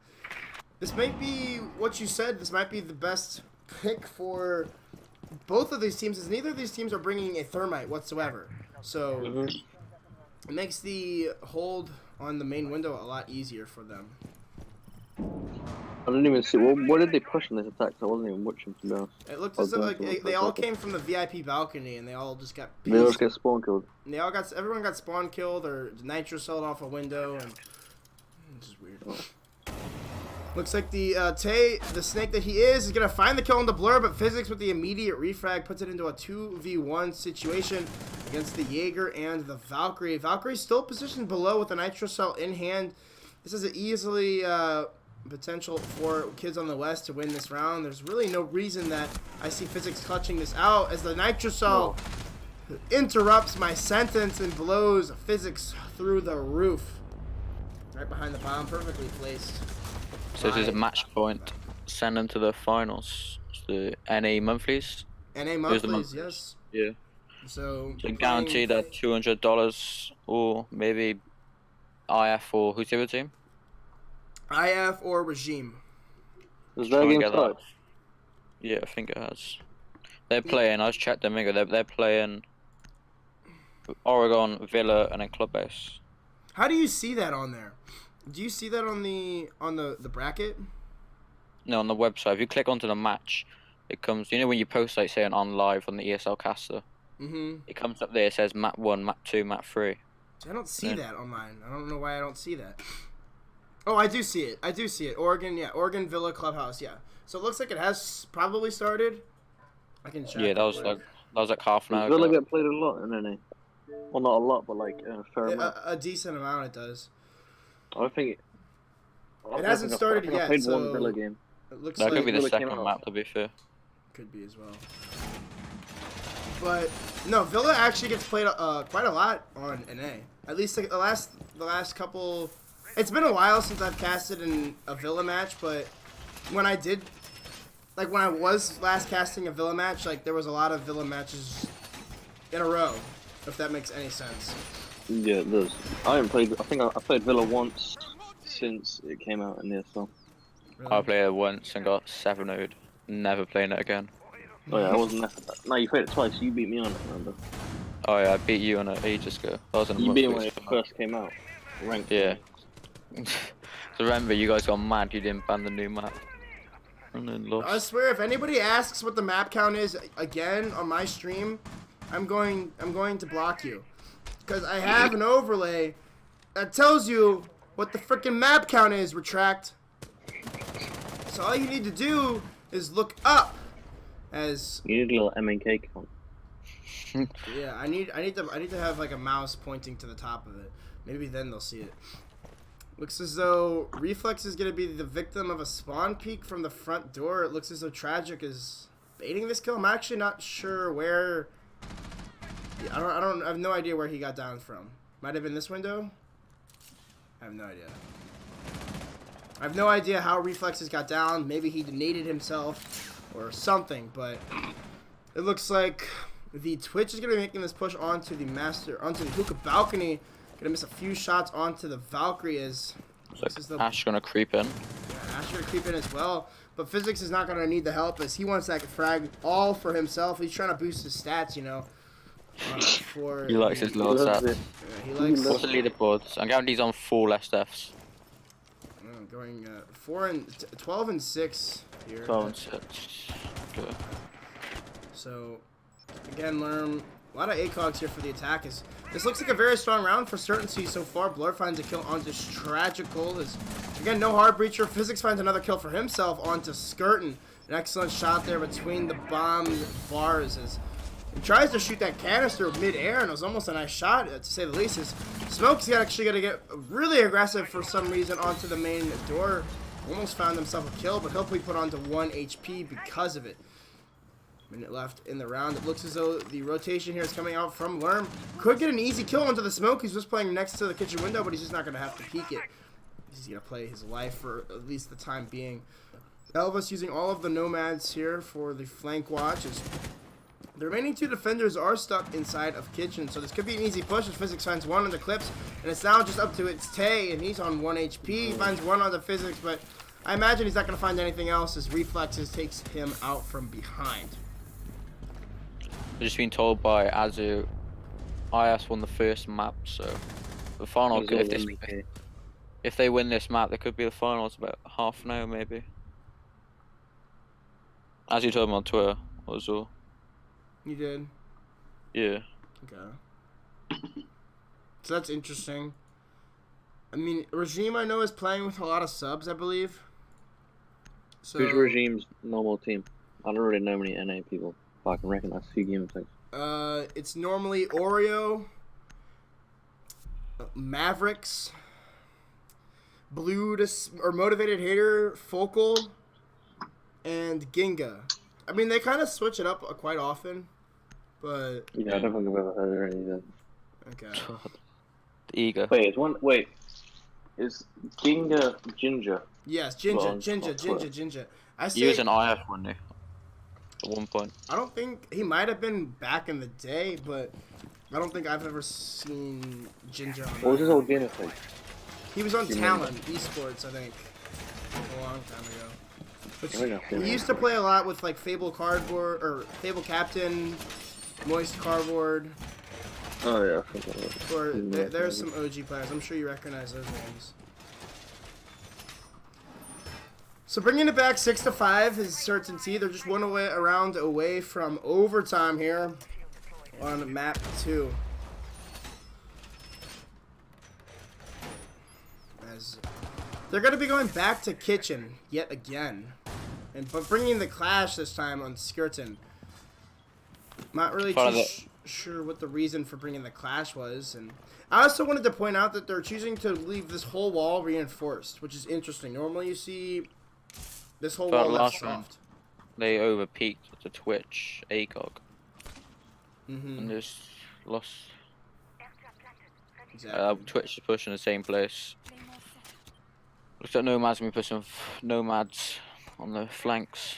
this might be what you said. This might be the best pick for both of these teams, as neither of these teams are bringing a Thermite whatsoever. So it makes the hold on the main window a lot easier for them. I didn't even see. What did they push in this attack? I wasn't even watching, to be honest. It looked as though like they all came from the VIP balcony and they all just got They all pieced. just get spawn killed. And they all got, everyone got spawn killed or nitro celled off a window, and it's just weird. Looks like the the snake that he is gonna find the kill on the blur, but Physics with the immediate refrag puts it into a 2v1 situation against the Jaeger and the Valkyrie. Valkyrie's still positioned below with the nitro cell in hand. This is an easily potential for kids on the west to win this round. There's really no reason that I see Physics clutching this out, as the nitro cell interrupts my sentence and blows Physics through the roof. Right behind the bomb, perfectly placed. So this is a match point. Send them to the finals. It's the NA monthlies. NA Here's the monthlies, yes. Yeah. So Guaranteed that $200 or maybe IF or who's the other team? IF or Regime. Does Try that and game get start? that. Yeah, I think it has. They're playing. I just checked them. They're playing Oregon, Villa, and then Club Base. How do you see that on there? Do you see that on the bracket? No, on the website. If you click onto the match, it comes. You know when you post like saying on live on the ESL caster. It comes up there. It says map 1, map 2, map 3. I don't see that online. I don't know why I don't see that. Oh, I do see it. I do see it. Oregon, yeah. Oregon Villa Clubhouse, yeah. So it looks like it has probably started. I can check. Yeah, that was like half an hour Does Villa ago. get played a lot in NA? Well, not a lot, but like a fair amount. A decent amount it does. I think It hasn't started yet, I played so one Villa game. it looks That like could be the Villa came second out. map, to be fair. could be as well. But no, Villa actually gets played quite a lot on NA. At least the last couple. It's been a while since I've casted in a Villa match, but when I did, like when I was last casting a Villa match, like there was a lot of Villa matches in a row, if that makes any sense. Yeah, it does. I haven't played. I think I played Villa once since it came out in the ESL. Really. I played it once and got 7-0'd. Never playing it again. Oh yeah, I wasn't there for that. No, you played it twice. You beat me on it, remember? Oh yeah, I beat you on it ages ago. I was in You beat me when monthlies. it first came out. Ranked. Yeah. So remember, you guys got mad. You didn't ban the new map. And then lost. I swear, if anybody asks what the map count is again on my stream, I'm going to block you, because I have an overlay that tells you what the freaking map count is. Retract. So all you need to do is look up. As You need a little M&K count. yeah, I need to have like a mouse pointing to the top of it. Maybe then they'll see it. Looks as though Reflex is gonna be the victim of a spawn peek from the front door. It looks as though Tragic is baiting this kill. I'm actually not sure where. Yeah, I have no idea where he got down from. Might have been this window. I have no idea. I have no idea how Reflexes got down. Maybe he naded himself. or something, but it looks like the Twitch is going to be making this push onto the hookah balcony. Going to miss a few shots onto the Valkyrie as Ash going to creep in. Yeah, Ash going to creep in as well. But Physics is not going to need the help as he wants that frag all for himself. He's trying to boost his stats, you know. He likes his low stats. Yeah, he likes. What's the leaderboards? I'm guaranteed he's on 4 less deaths. Going 12 and 6 here. 12 and 6. Okay. So, again, Lerm, a lot of ACOGs here for the attack. This looks like a very strong round for certainty so far. Blur finds a kill onto Stragical. Again, no hard breacher. Physics finds another kill for himself onto Skirtin. An excellent shot there between the bomb bars as he tries to shoot that canister mid-air, and it was almost a nice shot, to say the least. Smoke's actually going to get really aggressive for some reason onto the main door. Almost found himself a kill, but he'll be put onto 1 HP because of it. Minute left in the round. It looks as though the rotation here is coming out from Lerm. Could get an easy kill onto the Smoke. He's just playing next to the kitchen window, but he's just not going to have to peek it. He's going to play his life for at least the time being. Elvis using all of the Nomads here for the flank watch. The remaining 2 defenders are stuck inside of kitchen, so this could be an easy push as Physics finds 1 on the clips, and it's now just up to its Tay, and he's on 1 HP. He finds 1 on the Physics, but I imagine he's not going to find anything else as Reflexes takes him out from behind. I've just been told by Azu, IS won the first map, so the final, if they win this map, there could be the finals about half an hour maybe. As you told me on Twitter, as well. You did? Yeah. Okay. So that's interesting. I mean, Regime I know is playing with a lot of subs, I believe. So, who's Regime's normal team? I don't really know many NA people, but I can recognize a few game things. It's normally Oreo, Mavericks, Blue or Motivated Hater, Focal, and Ginga. I mean, they kind of switch it up quite often, but yeah, I don't think I've ever heard of any of them. Okay. Eager. Wait, is Ginga Ginger? Yes, Ginger. I say, He was an IF one day. At one point. I don't think he might have been back in the day, but I don't think I've ever seen Ginger on. What was his old gamer thing? He was on Talon Esports, I think, a long time ago. He used to play a lot with like Fable Cardboard or Fable Captain, Moist Cardboard. Oh yeah. Or there's some OG players. I'm sure you recognize those names. So bringing it back 6-5 is certainty. They're just one round away from overtime here on map 2. As they're going to be going back to kitchen yet again. But bringing the clash this time on Skirtin. Not really too sure what the reason for bringing the clash was. And I also wanted to point out that they're choosing to leave this whole wall reinforced, which is interesting. Normally you see this whole wall left soft. They overpeaked the Twitch ACOG. And just lost. Exactly. Twitch is pushing the same place. Looks like Nomad's going to put some Nomads on the flanks.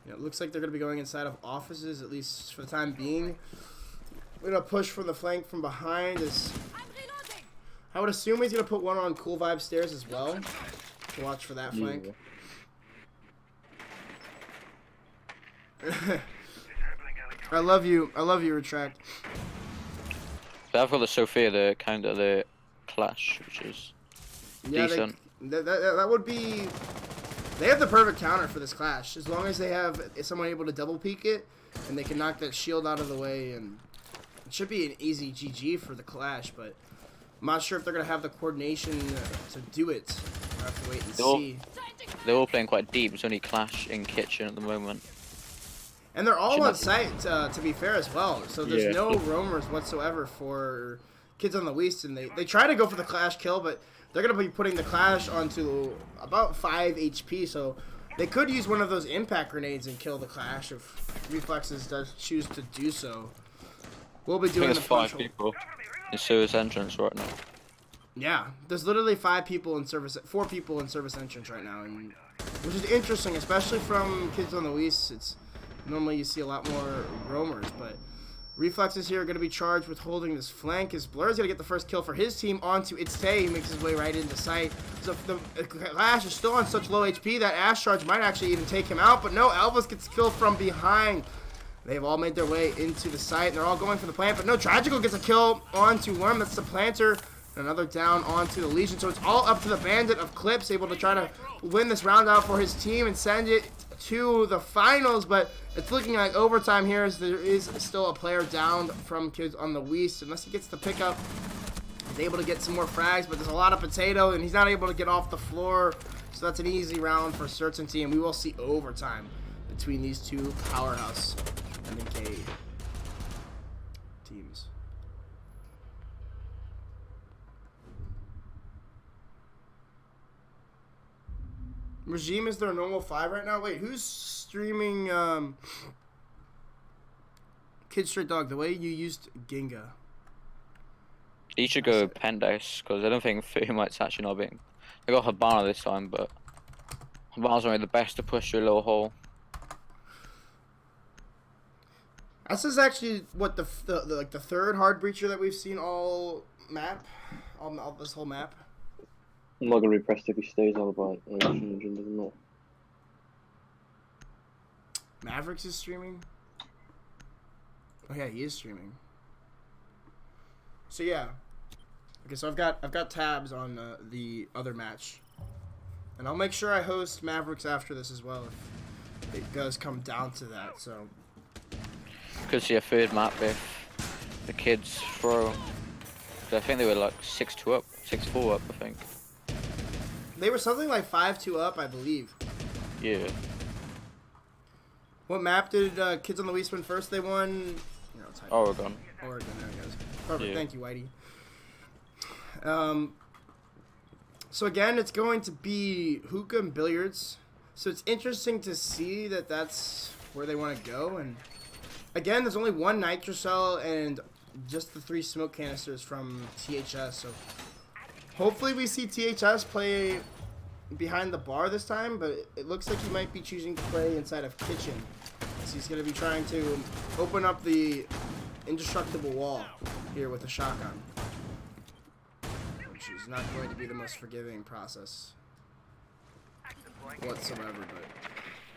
Yeah, it looks like they're going to be going inside of offices, at least for the time being. We're going to push from the flank from behind. I would assume he's going to put one on Cool Vibe stairs as well. To watch for that flank. I love you, Retract. But I've got the Sophia to counter the clash, which is decent. That would be... They have the perfect counter for this clash, as long as they have someone able to double peek it, and they can knock that shield out of the way, and it should be an easy GG for the clash, but I'm not sure if they're going to have the coordination to do it. We'll have to wait and see. They're all playing quite deep. It's only clash in kitchen at the moment. And they're all on site, to be fair, as well, so there's no roamers whatsoever for kids on the Weast, and they try to go for the clash kill, but they're going to be putting the clash onto about 5 HP, so they could use one of those impact grenades and kill the clash if Reflexes does choose to do so. We'll be doing the 5 people in service entrance right now. Yeah, there's literally 4 people in service entrance right now, and which is interesting, especially from kids on the Weast. It's normally you see a lot more roamers, but Reflexes here are going to be charged with holding this flank as Blur's going to get the first kill for his team onto It's Tay. He makes his way right into sight. So the Lash is still on such low HP that Ash Charge might actually even take him out, but no, Elvis gets killed from behind. They've all made their way into the site, and they're all going for the plant, but no, Tragical gets a kill onto Worm. That's the planter. Another down onto the Legion. So it's all up to the Bandit of Clips, able to try to win this round out for his team and send it to the finals, but it's looking like overtime here as there is still a player down from kids on the Weast. Unless he gets the pickup, he's able to get some more frags, but there's a lot of potato, and he's not able to get off the floor. So that's an easy round for certainty, and we will see overtime between these two powerhouse MK teams. Regime is their normal 5 right now? Wait, who's streaming Kid Straight Dog the way you used Ginga? He should go Pendice, because I don't think Thermite's actually not being... I got Habana this time, but Habana's only the best to push through a little hole. This is actually what the like the third hard breacher that we've seen all map, all this whole map. I'm not gonna be pressed if he stays all about doesn't know. Mavericks is streaming. Oh yeah, he is streaming. So yeah, okay. So I've got tabs on the other match, and I'll make sure I host Mavericks after this as well if it does come down to that. So Could see a third map if the kids throw. I think they were like 6-2 up, 6-4 up, I think. They were something like 5-2 up, I believe. Yeah. What map did Kids on the Weast win first? They won... Oregon. Oregon, there it goes. Perfect, Yeah. Thank you, Whitey. So again, it's going to be hookah and billiards. So it's interesting to see that that's where they want to go. And again, there's only one nitrocell and just the 3 smoke canisters from THS. So hopefully we see THS play behind the bar this time, but it looks like he might be choosing to play inside of kitchen. So he's going to be trying to open up the indestructible wall here with a shotgun, which is not going to be the most forgiving process whatsoever. But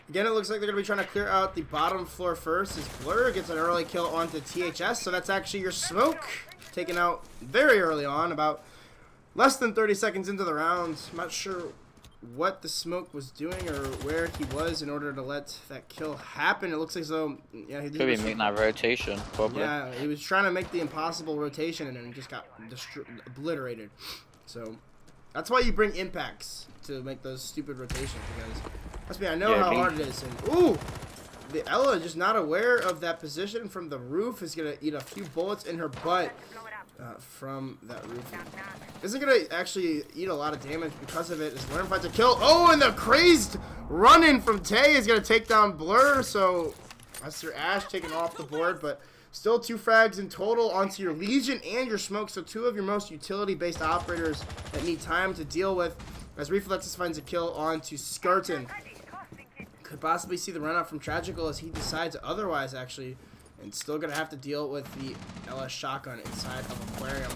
again, it looks like they're going to be trying to clear out the bottom floor first as Blur gets an early kill onto THS. So that's actually your smoke taken out very early on, about less than 30 seconds into the round. I'm not sure what the smoke was doing or where he was in order to let that kill happen. It looks like so. Yeah, he Could be making that rotation, probably. Yeah, he was trying to make the impossible rotation and then just got obliterated. So that's why you bring impacts to make those stupid rotations, because trust me, I know how hard it is. And ooh, the Ella just not aware of that position from the roof is gonna eat a few bullets in her butt. From that roof. Isn't going to actually eat a lot of damage because of it. As Learn finds a kill. Oh, and the crazed run-in from Tay is going to take down Blur. So that's your Ash taken off the board, but still 2 frags in total onto your Legion and your Smoke. So 2 of your most utility-based operators that need time to deal with. As Reflexes finds a kill onto Skirton. Could possibly see the run-out from Tragical as he decides otherwise, actually. And still going to have to deal with the LS shotgun inside of Aquarium.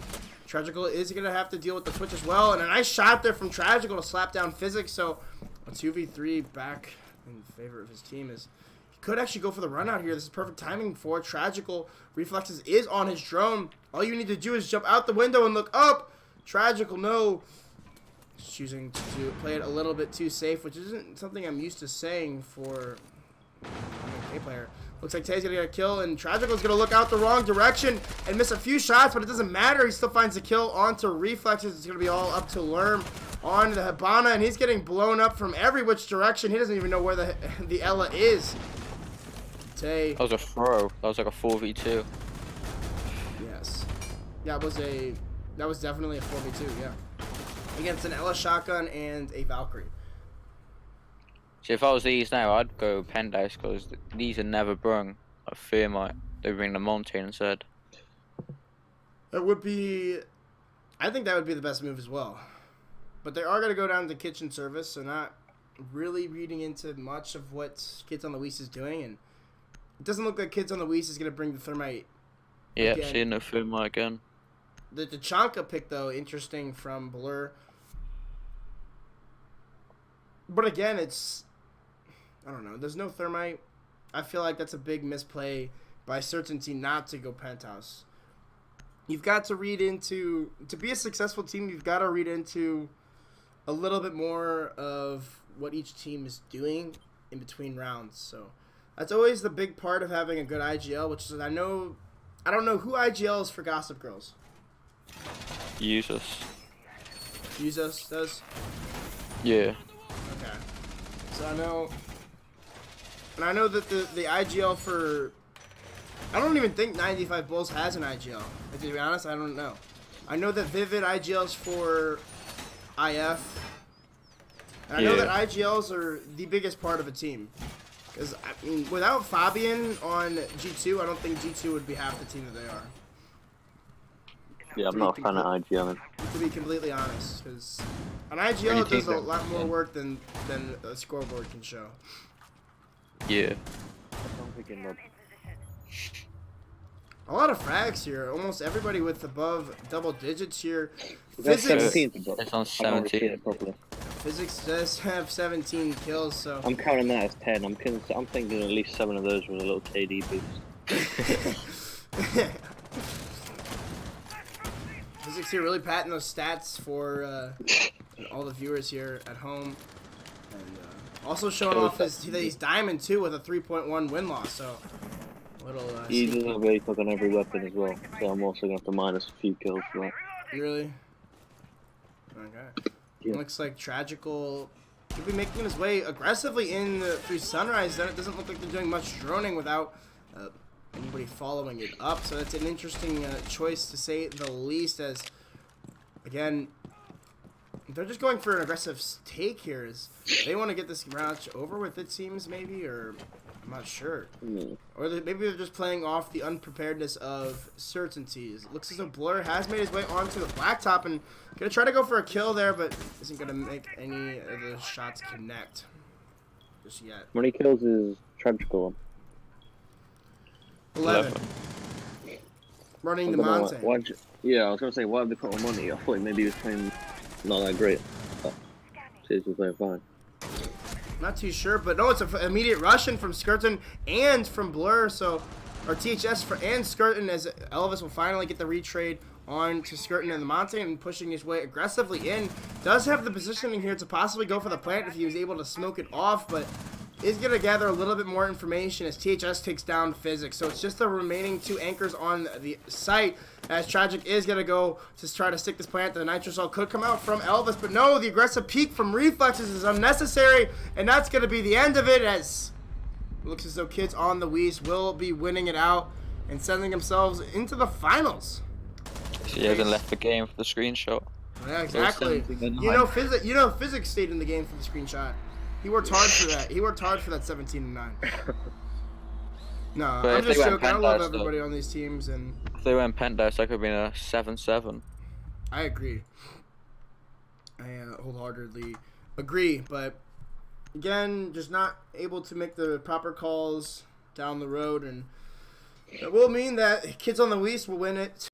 Tragical is going to have to deal with the Twitch as well. And a nice shot there from Tragical to slap down Physics. So a 2v3 back in favor of his team. Is he could actually go for the run out here. This is perfect timing for Tragical. Reflexes is on his drone. All you need to do is jump out the window and look up. Tragical, no. Choosing to play it a little bit too safe, which isn't something I'm used to saying for an MK player. Looks like Tay's going to get a kill, and Tragical's going to look out the wrong direction and miss a few shots, but it doesn't matter. He still finds the kill onto Reflexes. It's going to be all up to Lerm on the Habana, and he's getting blown up from every which direction. He doesn't even know where the Ella is. Tay. That was a throw. That was like a 4v2. Yes. That was definitely a 4v2, yeah. Against an Ella shotgun and a Valkyrie. See, if I was these now, I'd go Pendice, because these are never brung. Like Thermite, they bring the Montane instead. That would be... I think that would be the best move as well. But they are going to go down to kitchen service, so not really reading into much of what Kids on the Weast is doing, and it doesn't look like Kids on the Weast is going to bring the Thermite. Yeah, Again. seeing no Thermite again. The Tachanka pick, though, interesting from Blur. But again, it's... I don't know. There's no Thermite. I feel like that's a big misplay by Certainty not to go Penthouse. You've got to read into... To be a successful team, you've got to read into a little bit more of what each team is doing in between rounds. So that's always the big part of having a good IGL, which is I don't know who IGL is for Gossip Girls. Jesus. Jesus does? Yeah. Okay. So I know that the IGL for... I don't even think 95 Bulls has an IGL. To be honest, I don't know. I know that Vivid IGLs for IF. And I know that IGLs are the biggest part of a team. Because, I mean, without Fabian on G2, I don't think G2 would be half the team that they are. Yeah, I'm not a fan of IGL. To be completely honest, because an IGL does a lot more work than a scoreboard can show. Yeah. A lot of frags here. Almost everybody with above double digits here. That's Physics, 17. It's on I've never seen 17. it properly. Physics does have 17 kills, so... I'm counting that as 10. I'm thinking at least 7 of those was a little KD boost. Physics here really patting those stats for all the viewers here at home. And also showing off that he's diamond too with a 3.1 win-loss, so... Little, he doesn't have very quick on every weapon as well, so I'm also going to have to minus a few kills for that. Really? Okay. Yeah. Looks like Tragical could be making his way aggressively in through Sunrise. Then it doesn't look like they're doing much droning without anybody following it up. So that's an interesting choice to say the least. As again, they're just going for an aggressive take here. As they want to get this match over with, it seems, maybe, or I'm not sure. Or maybe they're just playing off the unpreparedness of Certainties. It looks as though Blur has made his way onto the blacktop and gonna try to go for a kill there, but isn't gonna make any of the shots connect just yet. How many kills is Tragical? 11. Running the mountain. Yeah, I was gonna say, why have they put on money? I thought maybe he was playing not that great. But he was playing fine. Not too sure, but no, it's an immediate rush in from Skirton and from Blur, so, or THS and Skirton, as Elvis will finally get the retrade on to Skirton and the Monte and pushing his way aggressively in. Does have the positioning here to possibly go for the plant if he was able to smoke it off, but is going to gather a little bit more information as THS takes down Physics. So it's just the remaining 2 anchors on the site, as Tragic is going to go to try to stick this plant. The Nitrosol could come out from Elvis, but no, the aggressive peek from Reflexes is unnecessary, and that's going to be the end of it, as it looks as though Kids on the Weast will be winning it out and sending themselves into the finals. He hasn't left the game for the screenshot. Yeah, exactly. You know, Physics stayed in the game for the screenshot. He worked hard for that. He worked hard for that 17-9. No, But I'm if just they went joking. I love Penthouse, everybody on these teams, and If they went Penthouse, that could have been a 7-7. I agree. I wholeheartedly agree, but again, just not able to make the proper calls down the road, and it will mean that Kids on the Weast will win it